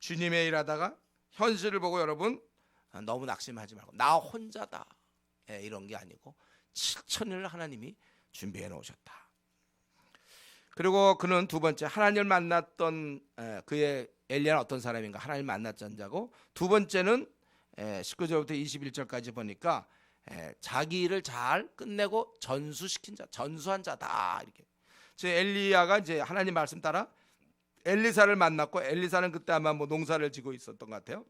[SPEAKER 1] 주님의 일하다가 현실을 보고 여러분 너무 낙심하지 말고 나 혼자다 이런 게 아니고 7천을 하나님이 준비해 놓으셨다. 그리고 그는 두 번째 하나님을 만났던 그의 엘리야는 어떤 사람인가 하나님 만났던 자고, 두 번째는 19절부터 21절까지 보니까 자기 일을 잘 끝내고 전수시킨 자, 전수한 자다 이렇게. 즉 엘리야가 이제 하나님 말씀 따라 엘리사를 만났고, 엘리사는 그때 아마 뭐 농사를 지고 있었던 것 같아요.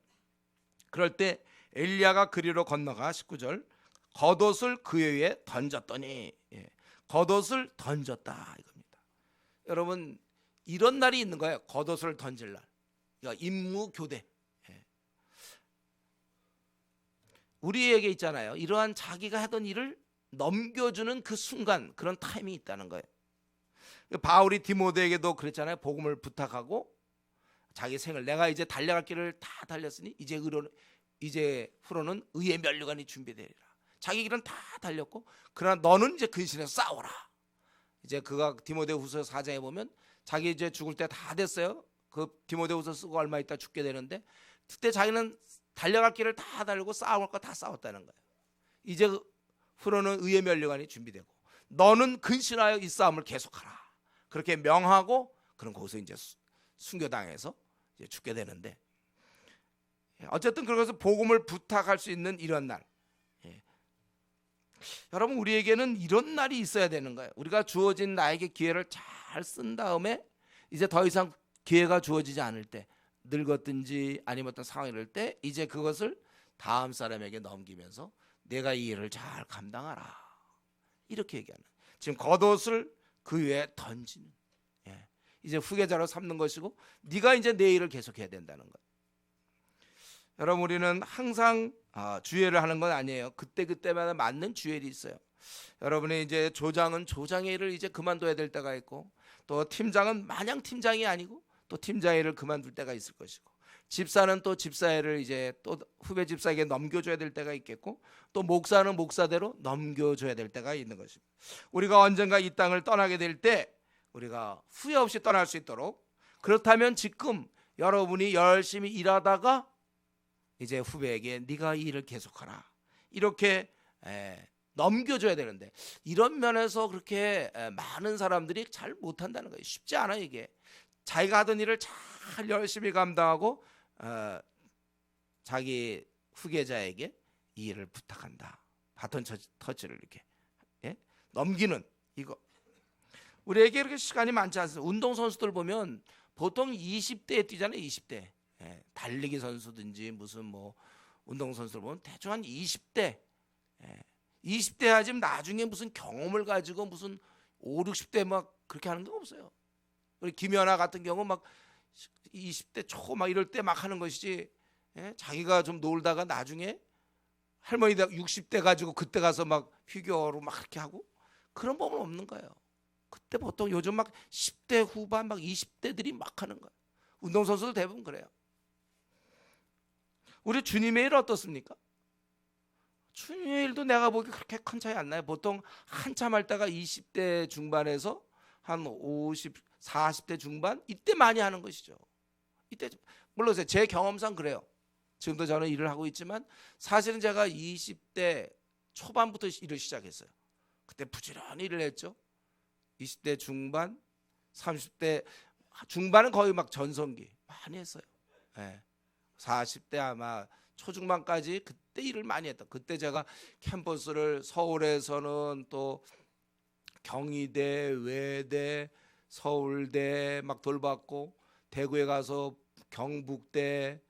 [SPEAKER 1] 그럴 때 엘리야가 그리로 건너가 19절 겉옷을 그 위에 던졌더니, 겉옷을 던졌다 이겁니다. 여러분 이런 날이 있는 거예요. 겉옷을 던질 날. 그러니까 임무 교대. 우리에게 있잖아요. 이러한 자기가 하던 일을 넘겨주는 그 순간, 그런 타임이 있다는 거예요. 바울이 디모데에게도 그랬잖아요. 복음을 부탁하고 자기 생을 내가 이제 달려갈 길을 다 달렸으니 이제 후로는 의의 면류관이 준비되리라. 자기 길은 다 달렸고 그러나 너는 이제 근신해서 싸워라. 이제 그가 디모데후서 4장에 보면 자기 이제 죽을 때 다 됐어요. 그 디모데후서 쓰고 얼마 있다 죽게 되는데 그때 자기는 달려갈 길을 다 달리고 싸울 거 다 싸웠다는 거예요. 이제 후로는 의의 면류관이 준비되고 너는 근신하여 이 싸움을 계속하라. 그렇게 명하고 그런 거기서 이제 순교당해서 이제 죽게 되는데, 어쨌든 그래서 복음을 부탁할 수 있는 이런 날, 여러분 우리에게는 이런 날이 있어야 되는 거예요. 우리가 주어진 나에게 기회를 잘 쓴 다음에 이제 더 이상 기회가 주어지지 않을 때, 늙었든지 아니면 어떤 상황이 이럴 때 이제 그것을 다음 사람에게 넘기면서 내가 이 일을 잘 감당하라 이렇게 얘기하는, 지금 겉옷을 그 위에 던지는, 이제 후계자로 삼는 것이고 네가 이제 내 일을 계속해야 된다는 것. 여러분 우리는 항상 주일을 하는 건 아니에요. 그때마다 맞는 주일이 있어요. 여러분의 이제 조장은 조장의 일을 이제 그만둬야 될 때가 있고, 또 팀장은 마냥 팀장이 아니고 또 팀장의 일을 그만둘 때가 있을 것이고, 집사는 또 집사의 일을 이제 또 후배 집사에게 넘겨줘야 될 때가 있겠고, 또 목사는 목사대로 넘겨줘야 될 때가 있는 것입니다. 우리가 언젠가 이 땅을 떠나게 될 때 우리가 후회 없이 떠날 수 있도록, 그렇다면 지금 여러분이 열심히 일하다가 이제 후배에게 네가 이 일을 계속하라 이렇게 넘겨줘야 되는데, 이런 면에서 그렇게 많은 사람들이 잘 못한다는 거예요. 쉽지 않아요. 이게 자기가 하던 일을 잘 열심히 감당하고 자기 후계자에게 이 일을 부탁한다. 바톤 터치를 이렇게 넘기는 이거. 우리에게 이렇게 시간이 많지 않습니다. 운동선수들 보면 보통 20대에 뛰잖아요. 20대. 달리기 선수든지 무슨 뭐 운동선수들 보면 대충 한 20대. 20대 하지 나중에 무슨 경험을 가지고 무슨 5, 60대 막 그렇게 하는 게 없어요. 우리 김연아 같은 경우 막 20대 초 막 이럴 때 막 하는 것이지, 자기가 좀 놀다가 나중에 할머니가 60대 가지고 그때 가서 막 피겨로 막 그렇게 하고 그런 법은 없는 거예요. 그때 보통 요즘 막 10대 후반 막 20대들이 막 하는 거예요. 운동선수들 대부분 그래요. 우리 주님의 일 어떻습니까? 주님의 일도 내가 보기 그렇게 큰 차이 안 나요. 보통 한참 할 때가 20대 중반에서 한 50, 40대 중반 이때 많이 하는 것이죠. 이때 물론 제 경험상 그래요. 지금도 저는 일을 하고 있지만 사실은 제가 20대 초반부터 일을 시작했어요. 그때 부지런히 일을 했죠. 20대 중반, 30대 중반은 거의 막 전성기 많이 했어요. 40대 아마 초중반까지 그때 일을 많이 했다. 그때 제가 캠퍼스를 서울에서는 또 경희대, 외대, 서울대 막 돌봤고, 대구에 가서 경북대,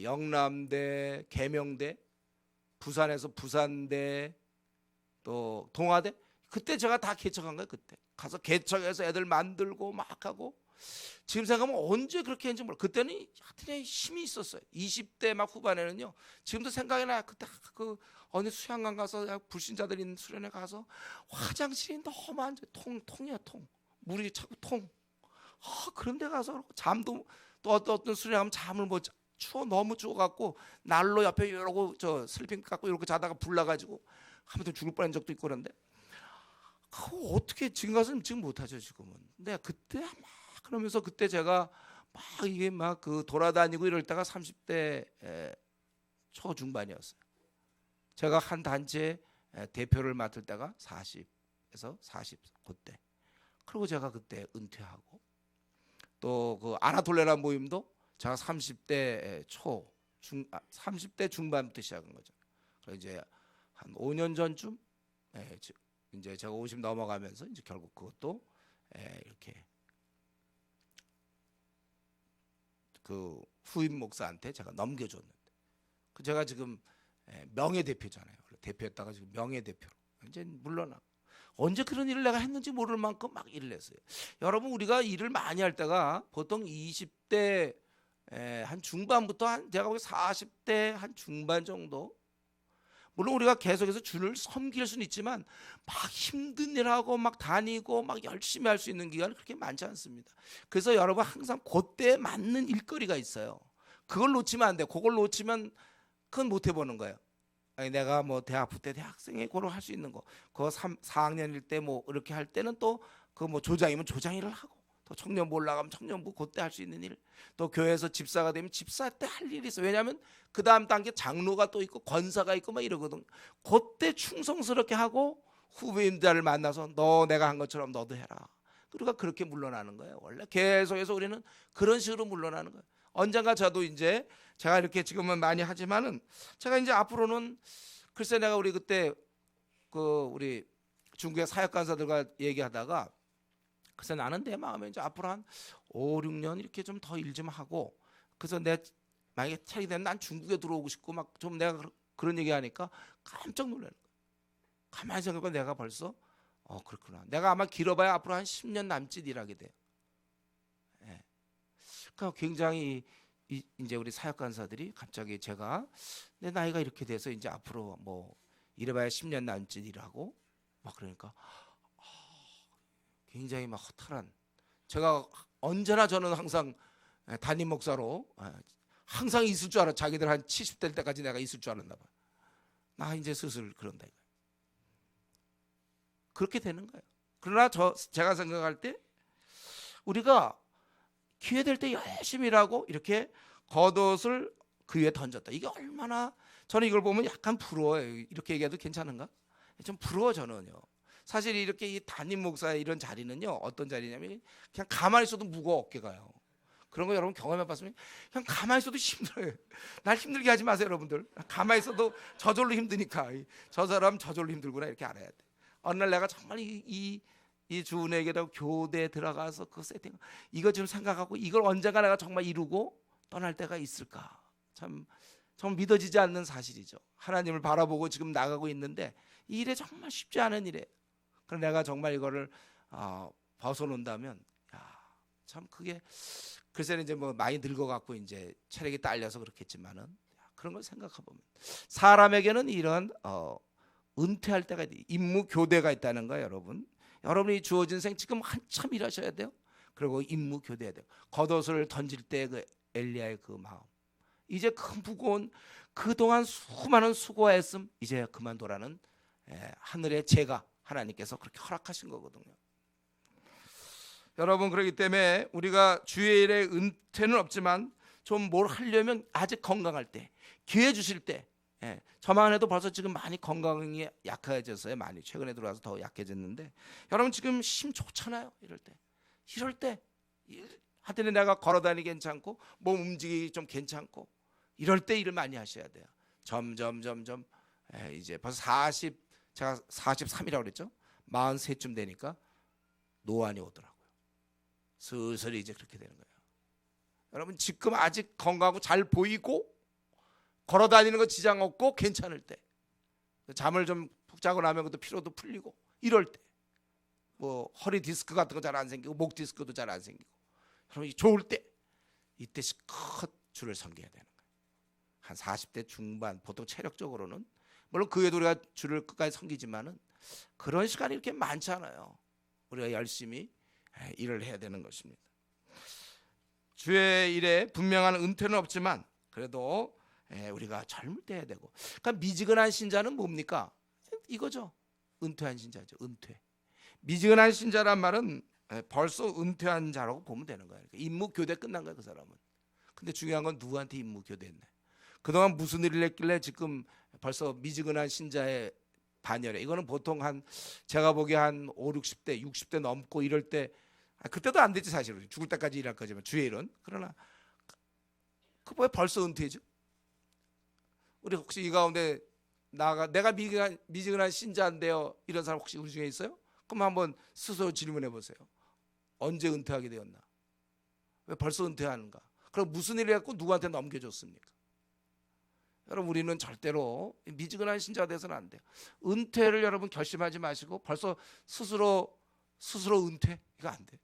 [SPEAKER 1] 영남대, 계명대, 부산에서 부산대, 또 동아대, 그때 제가 다 개척한 거예요. 그때 가서 개척해서 애들 만들고 막 하고, 지금 생각하면 언제 그렇게 했는지 몰라. 그때는 하여튼 힘이 있었어요. 20대 막 후반에는요. 지금도 생각이 나요. 그때 그 어느 수양관 가서 불신자들 있는 수련회 가서 화장실이 너무 안 좋아요. 통이야 통. 물이 차고 통. 그런 데 가서 잠도 또 어떤 수련회 가면 잠을 못 자. 추워 너무 추워갖고 난로 옆에 이러고 저 슬리핑 갖고 이렇게 자다가 불 나가지고 한번 죽을 뻔한 적도 있고 그런데 어떻게 지금 가서는 지금 못하죠 지금은. 근데 그때 막 그러면서 그때 제가 막 이게 막 그 돌아다니고 이럴 때가 30대 초중반이었어요. 제가 한 단체의 대표를 맡을 때가 40에서 40 그때. 그리고 제가 그때 은퇴하고 또 그 아나톨레라 모임도 제가 30대 30대 중반부터 시작한 거죠. 그래서 이제 한 5년 전쯤 이제 제가 50 넘어가면서 이제 결국 그것도 이렇게 그 후임 목사한테 제가 넘겨줬는데 그 제가 지금 명예 대표잖아요. 대표였다가 지금 명예 대표로 이제 물러나고 언제 그런 일을 내가 했는지 모를 만큼 막 일을 했어요. 여러분 우리가 일을 많이 할 때가 보통 20대 한 중반부터 한 제가 보기 40대 한 중반 정도. 물론 우리가 계속해서 주를 섬길 수는 있지만 막 힘든 일하고 막 다니고 막 열심히 할 수 있는 기간은 그렇게 많지 않습니다. 그래서 여러분 항상 그때에 맞는 일거리가 있어요. 그걸 놓치면 안 돼. 그걸 놓치면 그건 못 해보는 거예요. 아니 내가 뭐 대학부 때 대학생이 고로 할 수 있는 거 그거 4학년일 때 뭐 이렇게 할 때는 또 그 뭐 조장이면 조장 일을 하고 또 청년부 올라가면 청년부 그때 할 수 있는 일 또 교회에서 집사가 되면 집사 때 할 일이 있어. 왜냐하면 그 다음 단계 장로가 또 있고 권사가 있고 막 이러거든. 그때 충성스럽게 하고 후배님들을 만나서 너 내가 한 것처럼 너도 해라. 그러니까 그렇게 물러나는 거예요. 원래 계속해서 우리는 그런 식으로 물러나는 거예요. 언젠가 저도 이제 제가 이렇게 지금은 많이 하지만은 제가 이제 앞으로는 글쎄 내가 우리 그때 그 우리 중국의 사역간사들과 얘기하다가 글쎄 나는 내 마음에 이제 앞으로 한 5, 6년 이렇게 좀 더 일 좀 하고 그래서 내 만약에 차이 되면 난 중국에 들어오고 싶고 막 좀 내가 그런 얘기하니까 깜짝 놀라는 거야. 가만히 생각해보면 내가 벌써 그렇구나. 내가 아마 길어봐야 앞으로 한 10년 남짓 일하게 돼요. 예. 그러니까 굉장히 이제 우리 사역간사들이 갑자기 제가 내 나이가 이렇게 돼서 이제 앞으로 뭐 이래봐야 10년 남짓 일하고 막 그러니까 굉장히 막 허탈한. 제가 언제나 저는 항상 담임 목사로 항상 있을 줄 알아. 자기들 한 70대 때까지 내가 있을 줄 알았나 봐. 나 이제 슬슬 그런다. 그렇게 되는 거예요. 그러나 제가 생각할 때 우리가 기회 될 때 열심히 일하고 이렇게 겉옷을 그 위에 던졌다. 이게 얼마나 저는 이걸 보면 약간 부러워요. 이렇게 얘기해도 괜찮은가? 좀 부러워 저는요. 사실 이렇게 이 담임 목사의 이런 자리는요. 어떤 자리냐면 그냥 가만히 있어도 무거워 어깨가요. 그런 거 여러분 경험해봤으면 그냥 가만히 있어도 힘들어요. 날 힘들게 하지 마세요 여러분들. 가만히 있어도 저절로 힘드니까 저 사람 저절로 힘들구나 이렇게 알아야 돼. 어느 날 내가 정말 이 주은에게도 교대에 들어가서 그 세팅 이거 좀 생각하고 이걸 언젠가 내가 정말 이루고 떠날 때가 있을까. 참 믿어지지 않는 사실이죠. 하나님을 바라보고 지금 나가고 있는데 이 일에 정말 쉽지 않은 일에 그럼 내가 정말 이거를 벗어놓는다면 참 그게 글쎄는 이제 뭐 많이 늙어갖고 이제 체력이 딸려서 그렇겠지만은 그런 걸 생각해보면 사람에게는 이런 은퇴할 때가 임무 교대가 있다는 거예요, 여러분. 여러분이 주어진 생 지금 한참 일하셔야 돼요. 그리고 임무 교대해야 돼요. 겉옷을 던질 때 그 엘리야의 그 마음. 이제 큰 무거운 그동안 수많은 수고와 애씀 이제 그만둬라는 하늘의 제가 하나님께서 그렇게 허락하신 거거든요. 여러분 그렇기 때문에 우리가 주의 일에 은퇴는 없지만 좀 뭘 하려면 아직 건강할 때 기회 주실 때 저만 해도 벌써 지금 많이 건강이 약해졌어요. 많이 최근에 들어와서 더 약해졌는데 여러분 지금 힘 좋잖아요. 이럴 때 하여튼 내가 걸어다니기 괜찮고 몸 움직이기 좀 괜찮고 이럴 때 일을 많이 하셔야 돼요. 점점 이제 벌써 제가 43이라고 그랬죠. 43쯤 되니까 노안이 오더라고요. 슬슬 이제 그렇게 되는 거예요. 여러분 지금 아직 건강하고 잘 보이고 걸어다니는 거 지장 없고 괜찮을 때 잠을 좀 푹 자고 나면 그것도 피로도 풀리고 이럴 때 뭐 허리 디스크 같은 거 잘 안 생기고 목 디스크도 잘 안 생기고 여러분 좋을 때 이때 컷 주를 섬겨야 되는 거예요. 한 40대 중반 보통 체력적으로는 물론 그 외에도 우리가 주를 끝까지 섬기지만은 그런 시간이 이렇게 많지 않아요. 우리가 열심히 일을 해야 되는 것입니다. 주의 일에 분명한 은퇴는 없지만 그래도 우리가 젊을 때 해야 되고. 그러니까 미지근한 신자는 뭡니까? 이거죠. 은퇴한 신자죠. 은퇴. 미지근한 신자란 말은 벌써 은퇴한 자라고 보면 되는 거예요. 임무 교대 끝난 거야, 그 사람은. 근데 중요한 건 누구한테 임무 교대했네. 그동안 무슨 일을 했길래 지금 벌써 미지근한 신자의 반열에. 이거는 보통 한 제가 보기에 한 5, 60대, 60대 넘고 이럴 때 그때도 안 되지 사실은. 죽을 때까지 일할 거지만 주의 일은. 그러나 그 왜 벌써 은퇴죠? 우리 혹시 이 가운데 내가 미지근한 신자인데요, 이런 사람 혹시 우리 중에 있어요? 그럼 한번 스스로 질문해 보세요. 언제 은퇴하게 되었나? 왜 벌써 은퇴하는가? 그럼 무슨 일을 했고 누구한테 넘겨줬습니까? 여러분, 우리는 절대로 미지근한 신자가 돼서는 안 돼요. 은퇴를 여러분 결심하지 마시고 벌써 스스로 은퇴, 이거 안 돼.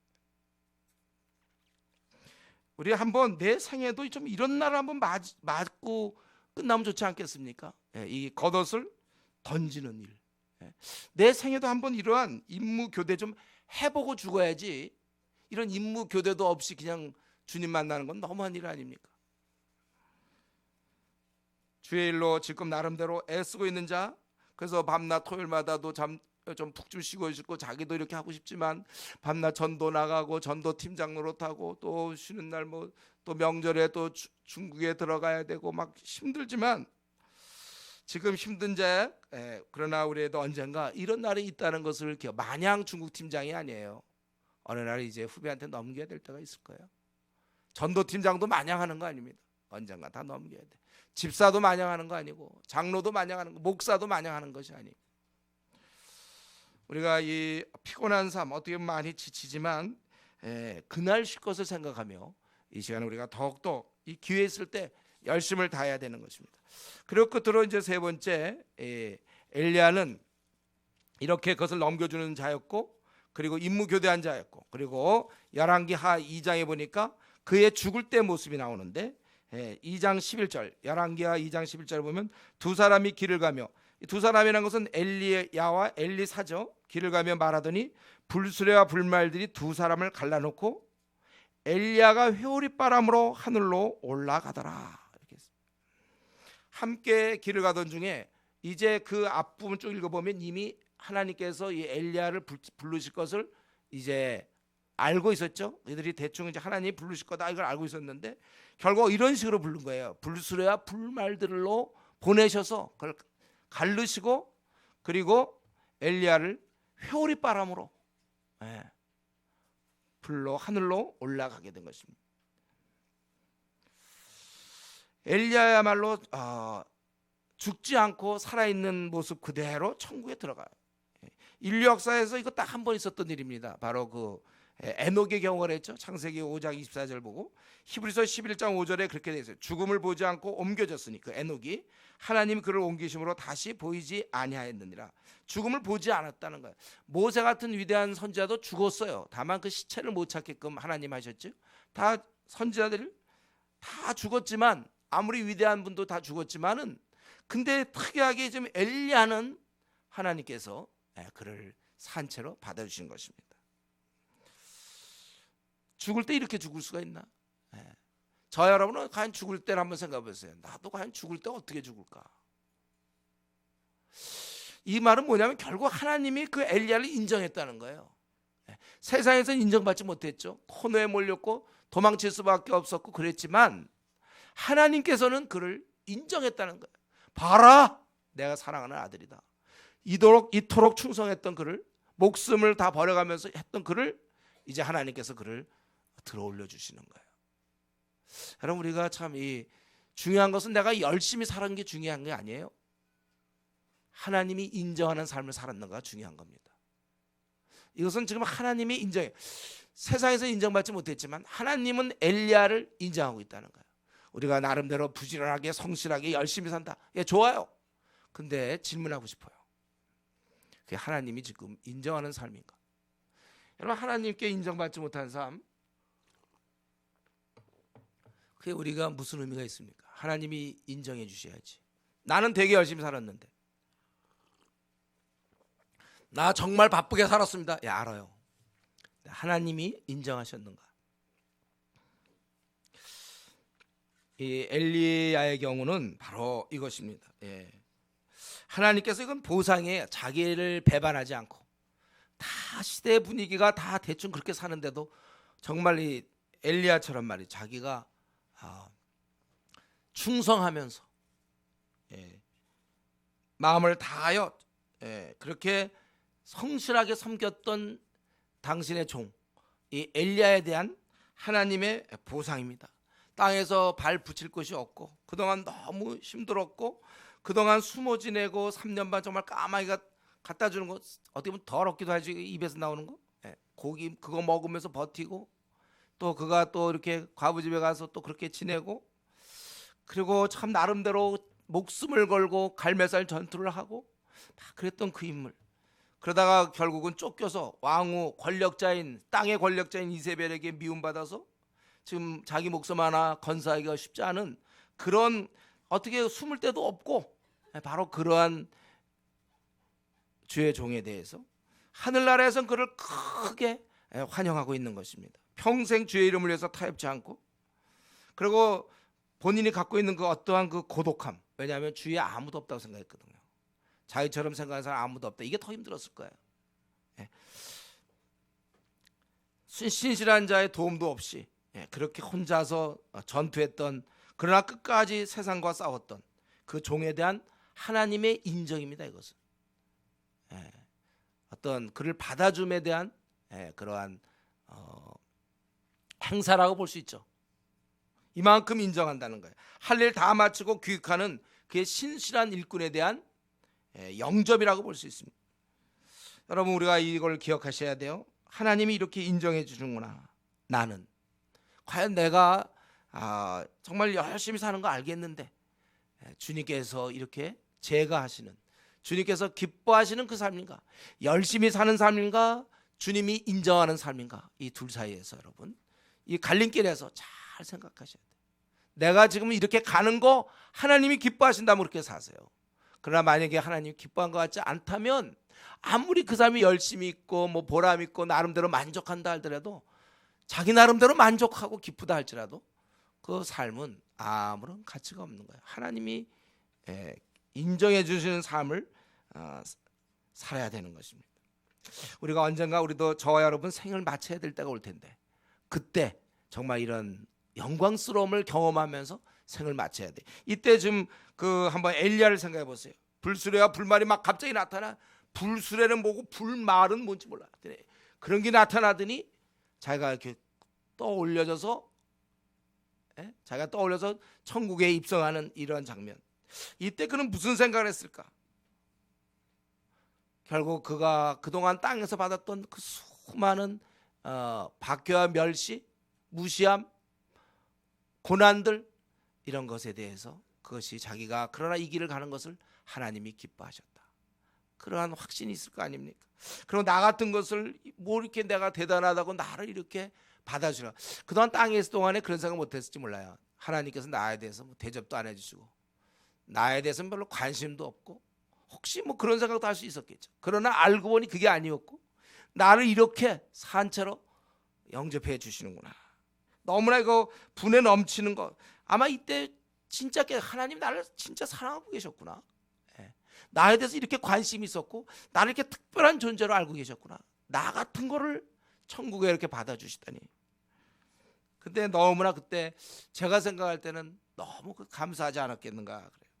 [SPEAKER 1] 우리 한번 내 생에도 좀 이런 날을 한번 맞고 끝나면 좋지 않겠습니까? 이 겉옷을 던지는 일. 내 생에도 한번 이러한 임무 교대 좀 해보고 죽어야지. 이런 임무 교대도 없이 그냥 주님 만나는 건 너무한 일 아닙니까? 주의 일로 지금 나름대로 애쓰고 있는 자, 그래서 밤낮 토요일마다도 좀 푹 좀 쉬고 싶고 자기도 이렇게 하고 싶지만 밤낮 전도 나가고 전도 팀장 노릇하고 또 쉬는 날 뭐 또 명절에 또 중국에 들어가야 되고 막 힘들지만 지금 힘든 자, 그러나 우리도 언젠가 이런 날이 있다는 것을 기억. 마냥 중국 팀장이 아니에요. 어느 날 이제 후배한테 넘겨야 될 때가 있을 거예요. 전도 팀장도 마냥 하는 거 아닙니다. 언젠가 다 넘겨야 돼. 집사도 마냥 하는 거 아니고 장로도 마냥 하는 거, 목사도 마냥 하는 것이 아니고, 우리가 이 피곤한 삶 어떻게 보면 많이 지치지만 그날 쉴 것을 생각하며 이 시간에 우리가 더욱더 이 기회 있을 때 열심을 다해야 되는 것입니다. 그리고 끝으로 이제 세 번째, 엘리야는 이렇게 그것을 넘겨주는 자였고, 그리고 임무 교대한 자였고, 그리고 열왕기하 2장에 보니까 그의 죽을 때 모습이 나오는데 2장 11절, 열왕기하 2장 11절 보면 두 사람이 길을 가며, 두 사람이라는 것은 엘리야와 엘리사죠. 길을 가며 말하더니 불수레와 불말들이 두 사람을 갈라놓고 엘리야가 회오리바람으로 하늘로 올라가더라. 이렇게 함께 길을 가던 중에 이제 그 앞부분 쭉 읽어보면 이미 하나님께서 이 엘리야를 부르실 것을 이제 알고 있었죠. 이들이 대충 이제 하나님이 부르실 거다 이걸 알고 있었는데 결국 이런 식으로 부른 거예요. 불수레와 불말들로 보내셔서 그걸 갈르시고, 그리고 엘리야를 회오리바람으로 불로 하늘로 올라가게 된 것입니다. 엘리야야말로 죽지 않고 살아있는 모습 그대로 천국에 들어가요. 인류 역사에서 이거 딱 한 번 있었던 일입니다. 바로 그 에녹의 경우를 했죠. 창세기 5장 24절 보고 히브리서 11장 5절에 그렇게 되어 있어요. 죽음을 보지 않고 옮겨졌으니 그 에녹이 하나님 그를 옮기심으로 다시 보이지 아니하였느니라. 죽음을 보지 않았다는 거예요. 모세 같은 위대한 선지자도 죽었어요. 다만 그 시체를 못 찾게끔 하나님 하셨죠. 다 선지자들 다 죽었지만, 아무리 위대한 분도 다 죽었지만은, 근데 특이하게 지금 엘리야는 하나님께서 그를 산채로 받아주신 것입니다. 죽을 때 이렇게 죽을 수가 있나? 저 여러분은 과연 죽을 때를 한번 생각해 보세요. 나도 과연 죽을 때 어떻게 죽을까? 이 말은 뭐냐면 결국 하나님이 그 엘리야를 인정했다는 거예요. 세상에서는 인정받지 못했죠. 코너에 몰렸고 도망칠 수밖에 없었고 그랬지만 하나님께서는 그를 인정했다는 거예요. 봐라, 내가 사랑하는 아들이다. 이토록 충성했던 그를, 목숨을 다 버려가면서 했던 그를 이제 하나님께서 그를 들어올려 주시는 거예요. 여러분, 우리가 참 이 중요한 것은 내가 열심히 살은 게 중요한 게 아니에요. 하나님이 인정하는 삶을 살았는가가 중요한 겁니다. 이것은 지금 하나님이 인정해. 세상에서 인정받지 못했지만 하나님은 엘리야를 인정하고 있다는 거예요. 우리가 나름대로 부지런하게 성실하게 열심히 산다. 예, 좋아요. 근데 질문하고 싶어요. 그게 하나님이 지금 인정하는 삶인가? 여러분, 하나님께 인정받지 못한 삶, 그게 우리가 무슨 의미가 있습니까? 하나님이 인정해 주셔야지. 나는 되게 열심히 살았는데, 나 정말 바쁘게 살았습니다. 예, 알아요. 하나님이 인정하셨는가? 이 엘리야의 경우는 바로 이것입니다. 예. 하나님께서 이건 보상에 자기를 배반하지 않고 다 시대 분위기가 다 대충 그렇게 사는데도 정말 이 엘리야처럼 말이 자기가 충성하면서 예, 마음을 다하여 그렇게 성실하게 섬겼던 당신의 종 이 엘리야에 대한 하나님의 보상입니다. 땅에서 발 붙일 곳이 없고 그동안 너무 힘들었고 그동안 숨어 지내고 3년 반 정말 까마귀가 갖다 주는 거 어떻게 보면 더럽기도 하지 입에서 나오는 거 고기 그거 먹으면서 버티고 또 그가 또 이렇게 과부 집에 가서 또 그렇게 지내고 그리고 참 나름대로 목숨을 걸고 갈매살 전투를 하고 막 그랬던 그 인물. 그러다가 결국은 쫓겨서 왕후 권력자인 땅의 권력자인 이세벨에게 미움받아서 지금 자기 목숨 하나 건사하기가 쉽지 않은 그런 어떻게 숨을 데도 없고 바로 그러한 주의 종에 대해서 하늘나라에서는 그를 크게 환영하고 있는 것입니다. 평생 주의 이름을 위해서 타협지 않고 그리고 본인이 갖고 있는 그 어떠한 그 고독함 왜냐하면 주위에 아무도 없다고 생각했거든요. 자기처럼 생각하는 사람 아무도 없다. 이게 더 힘들었을 거예요. 신실한 자의 도움도 없이 그렇게 혼자서 전투했던 그러나 끝까지 세상과 싸웠던 그 종에 대한 하나님의 인정입니다. 이것은 어떤 그를 받아줌에 대한 그러한 행사라고 볼 수 있죠. 이만큼 인정한다는 거예요. 할 일 다 마치고 귀국하는 그의 신실한 일꾼에 대한 영접이라고 볼 수 있습니다. 여러분 우리가 이걸 기억하셔야 돼요. 하나님이 이렇게 인정해 주는구나. 나는 과연 내가 정말 열심히 사는 거 알겠는데 주님께서 이렇게 제거하시는 주님께서 기뻐하시는 그 삶인가 열심히 사는 삶인가 주님이 인정하는 삶인가 이 둘 사이에서 여러분 이 갈림길에서 잘 생각하셔야 돼요. 내가 지금 이렇게 가는 거 하나님이 기뻐하신다면 그렇게 사세요. 그러나 만약에 하나님이 기뻐한 것 같지 않다면 아무리 그 사람이 열심히 있고 뭐 보람 있고 나름대로 만족한다 할더라도 자기 나름대로 만족하고 기쁘다 할지라도 그 삶은 아무런 가치가 없는 거예요. 하나님이 인정해 주시는 삶을 살아야 되는 것입니다. 우리가 언젠가 우리도 저와 여러분 생을 마쳐야 될 때가 올 텐데 그때 정말 이런 영광스러움을 경험하면서 생을 마쳐야 돼. 이때 좀 그 한번 엘리야를 생각해 보세요. 불수레와 불말이 막 갑자기 나타나. 불수레는 뭐고 불말은 뭔지 몰라. 그런 게 나타나더니 자기가 이렇게 떠올려져서 자기가 떠올려서 천국에 입성하는 이런 장면. 이때 그는 무슨 생각을 했을까? 결국 그가 그동안 땅에서 받았던 그 수많은 박해와 멸시, 무시함, 고난들 이런 것에 대해서 그것이 자기가 그러나 이 길을 가는 것을 하나님이 기뻐하셨다. 그러한 확신이 있을 거 아닙니까? 그리고 나 같은 것을 뭐 이렇게 내가 대단하다고 나를 이렇게 받아주라. 그동안 땅에 있을 동안에 그런 생각 못했을지 몰라요. 하나님께서 나에 대해서 뭐 대접도 안 해주시고 나에 대해서는 별로 관심도 없고 혹시 뭐 그런 생각도 할 수 있었겠죠. 그러나 알고 보니 그게 아니었고 나를 이렇게 산채로 영접해 주시는구나. 너무나 이거 분에 넘치는 거 아마 이때 진짜 하나님 나를 진짜 사랑하고 계셨구나. 나에 대해서 이렇게 관심이 있었고 나를 이렇게 특별한 존재로 알고 계셨구나. 나 같은 거를 천국에 이렇게 받아주시다니. 근데 너무나 그때 제가 생각할 때는 너무 감사하지 않았겠는가 그래요.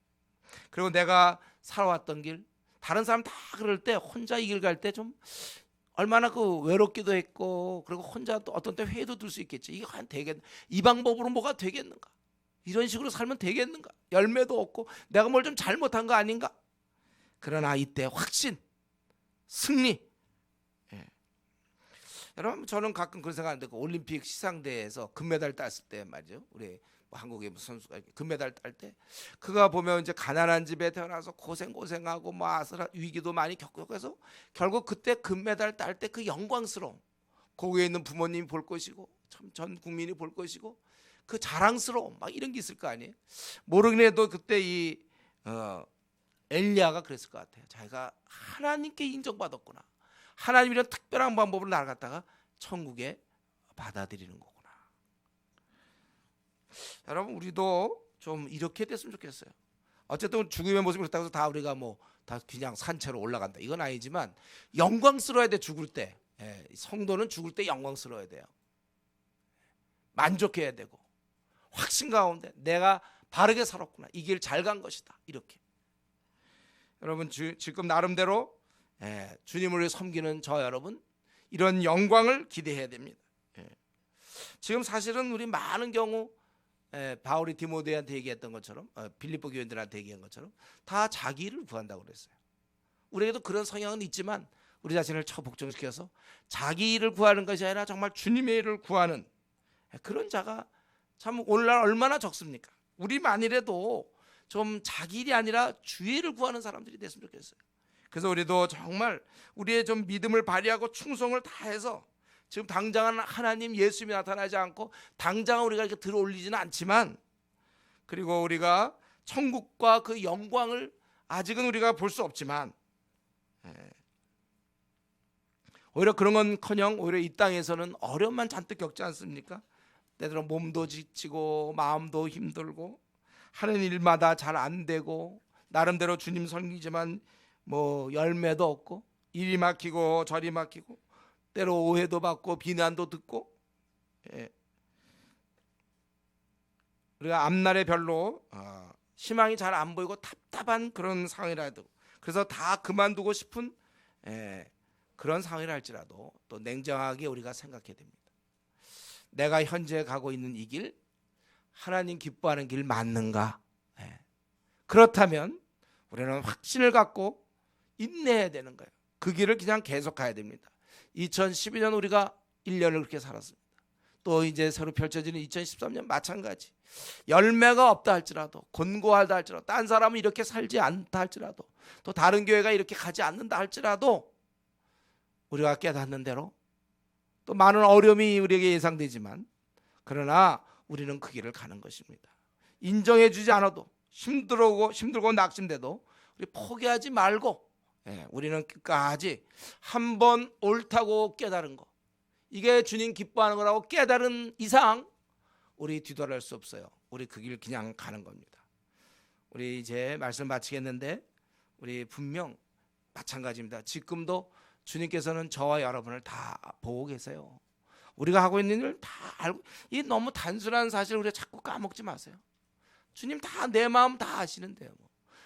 [SPEAKER 1] 그리고 내가 살아왔던 길 다른 사람 다 그럴 때 혼자 이 길 갈 때 좀 얼마나 그 외롭기도 했고 그리고 혼자 또 어떤 때 회의도 들 수 있겠지. 이게 과연 되겠나? 이 방법으로 뭐가 되겠는가? 이런 식으로 살면 되겠는가? 열매도 없고 내가 뭘 좀 잘못한 거 아닌가? 그러나 이때 확신, 승리. 여러분 저는 가끔 그런 생각하는데 그 올림픽 시상대에서 금메달 땄을 때 말이죠. 우리 한국의 선수가 금메달 딸 때 그가 보면 이제 가난한 집에 태어나서 고생하고 뭐 위기도 많이 겪고 해서 결국 그때 금메달 딸 때 그 영광스러움 거기에 있는 부모님이 볼 것이고 참 전 국민이 볼 것이고 그 자랑스러움 막 이런 게 있을 거 아니에요. 모르긴 해도 그때 이 엘리야가 그랬을 것 같아요. 자기가 하나님께 인정받았구나. 하나님 이런 특별한 방법으로 나를 갖다가 천국에 받아들이는 거구나. 여러분 우리도 좀 이렇게 됐으면 좋겠어요. 어쨌든 죽음의 모습이 그렇다고 해서 다 우리가 뭐 다 그냥 산채로 올라간다 이건 아니지만 영광스러워야 돼. 죽을 때 성도는 죽을 때 영광스러워야 돼요. 만족해야 되고 확신 가운데 내가 바르게 살았구나, 이 길 잘 간 것이다, 이렇게. 여러분 지금 나름대로 주님을 위해 섬기는 저 여러분 이런 영광을 기대해야 됩니다. 지금 사실은 우리 많은 경우 바울이 디모데한테 얘기했던 것처럼 빌립보 교인들한테 얘기한 것처럼 다 자기를 구한다고 그랬어요. 우리에게도 그런 성향은 있지만 우리 자신을 복종시켜서 자기 일을 구하는 것이 아니라 정말 주님의 일을 구하는 그런 자가 참 오늘날 얼마나 적습니까? 우리만이라도 좀 자기 일이 아니라 주의 일을 구하는 사람들이 됐으면 좋겠어요. 그래서 우리도 정말 우리의 좀 믿음을 발휘하고 충성을 다해서 지금 당장은 하나님 예수님이 나타나지 않고 당장은 우리가 이렇게 들어올리지는 않지만, 그리고 우리가 천국과 그 영광을 아직은 우리가 볼 수 없지만 오히려 그런 건커녕 오히려 이 땅에서는 어려움만 잔뜩 겪지 않습니까? 때때로 몸도 지치고 마음도 힘들고 하는 일마다 잘 안 되고 나름대로 주님 섬기지만 뭐 열매도 없고 일이 막히고 저리 막히고 때로 오해도 받고 비난도 듣고 우리가 앞날에 별로 희망이 잘 안 보이고 답답한 그런 상황이라도, 그래서 다 그만두고 싶은 그런 상황이라 할지라도 또 냉정하게 우리가 생각해야 됩니다. 내가 현재 가고 있는 이 길 하나님 기뻐하는 길 맞는가? 그렇다면 우리는 확신을 갖고 인내해야 되는 거예요. 그 길을 그냥 계속 가야 됩니다. 2012년 우리가 1년을 그렇게 살았습니다. 또 이제 새로 펼쳐지는 2013년 마찬가지. 열매가 없다 할지라도, 곤고하다 할지라도, 딴 사람은 이렇게 살지 않다 할지라도, 또 다른 교회가 이렇게 가지 않는다 할지라도 우리가 깨닫는 대로 또 많은 어려움이 우리에게 예상되지만 그러나 우리는 그 길을 가는 것입니다. 인정해 주지 않아도 힘들고 낙심돼도 우리 포기하지 말고 우리는 끝까지 한번 옳다고 깨달은 거, 이게 주님 기뻐하는 거라고 깨달은 이상 우리 뒤돌아갈 수 없어요. 우리 그 길 그냥 가는 겁니다. 우리 이제 말씀 마치겠는데 우리 분명 마찬가지입니다. 지금도 주님께서는 저와 여러분을 다 보고 계세요. 우리가 하고 있는 일 다 알고, 이 너무 단순한 사실 우리가 자꾸 까먹지 마세요. 주님 다 내 마음 다 아시는데요.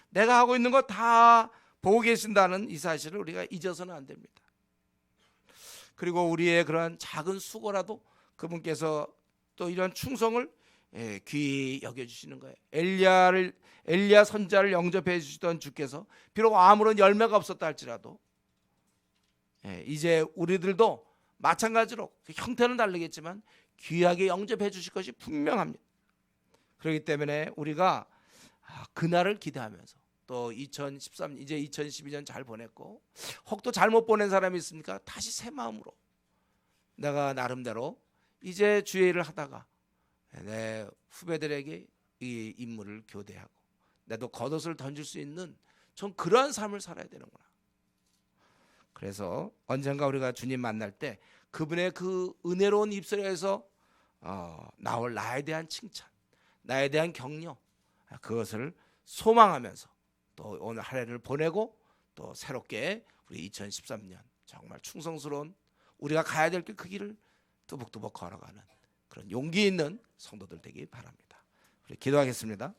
[SPEAKER 1] 내가 하고 있는 거 다 보고 계신다는 이 사실을 우리가 잊어서는 안 됩니다. 그리고 우리의 그런 작은 수고라도 그분께서 또 이런 충성을 귀히 여겨주시는 거예요. 엘리야 선자를 영접해 주시던 주께서 비록 아무런 열매가 없었다 할지라도 이제 우리들도 마찬가지로 형태는 다르겠지만 귀하게 영접해 주실 것이 분명합니다. 그렇기 때문에 우리가 그날을 기대하면서 또 2013 이제 2012년 잘 보냈고 혹도 잘못 보낸 사람이 있습니까? 다시 새 마음으로 내가 나름대로 이제 주의 일을 하다가 내 후배들에게 이 임무를 교대하고 나도 겉옷을 던질 수 있는 전 그러한 삶을 살아야 되는구나. 그래서 언젠가 우리가 주님 만날 때 그분의 그 은혜로운 입술에서 나올 나에 대한 칭찬, 나에 대한 격려, 그것을 소망하면서 또 오늘 한 해를 보내고 또 새롭게 우리 2013년 정말 충성스러운 우리가 가야 될 그 길을 뚜벅뚜벅 걸어가는 그런 용기 있는 성도들 되기 바랍니다. 우리 기도하겠습니다.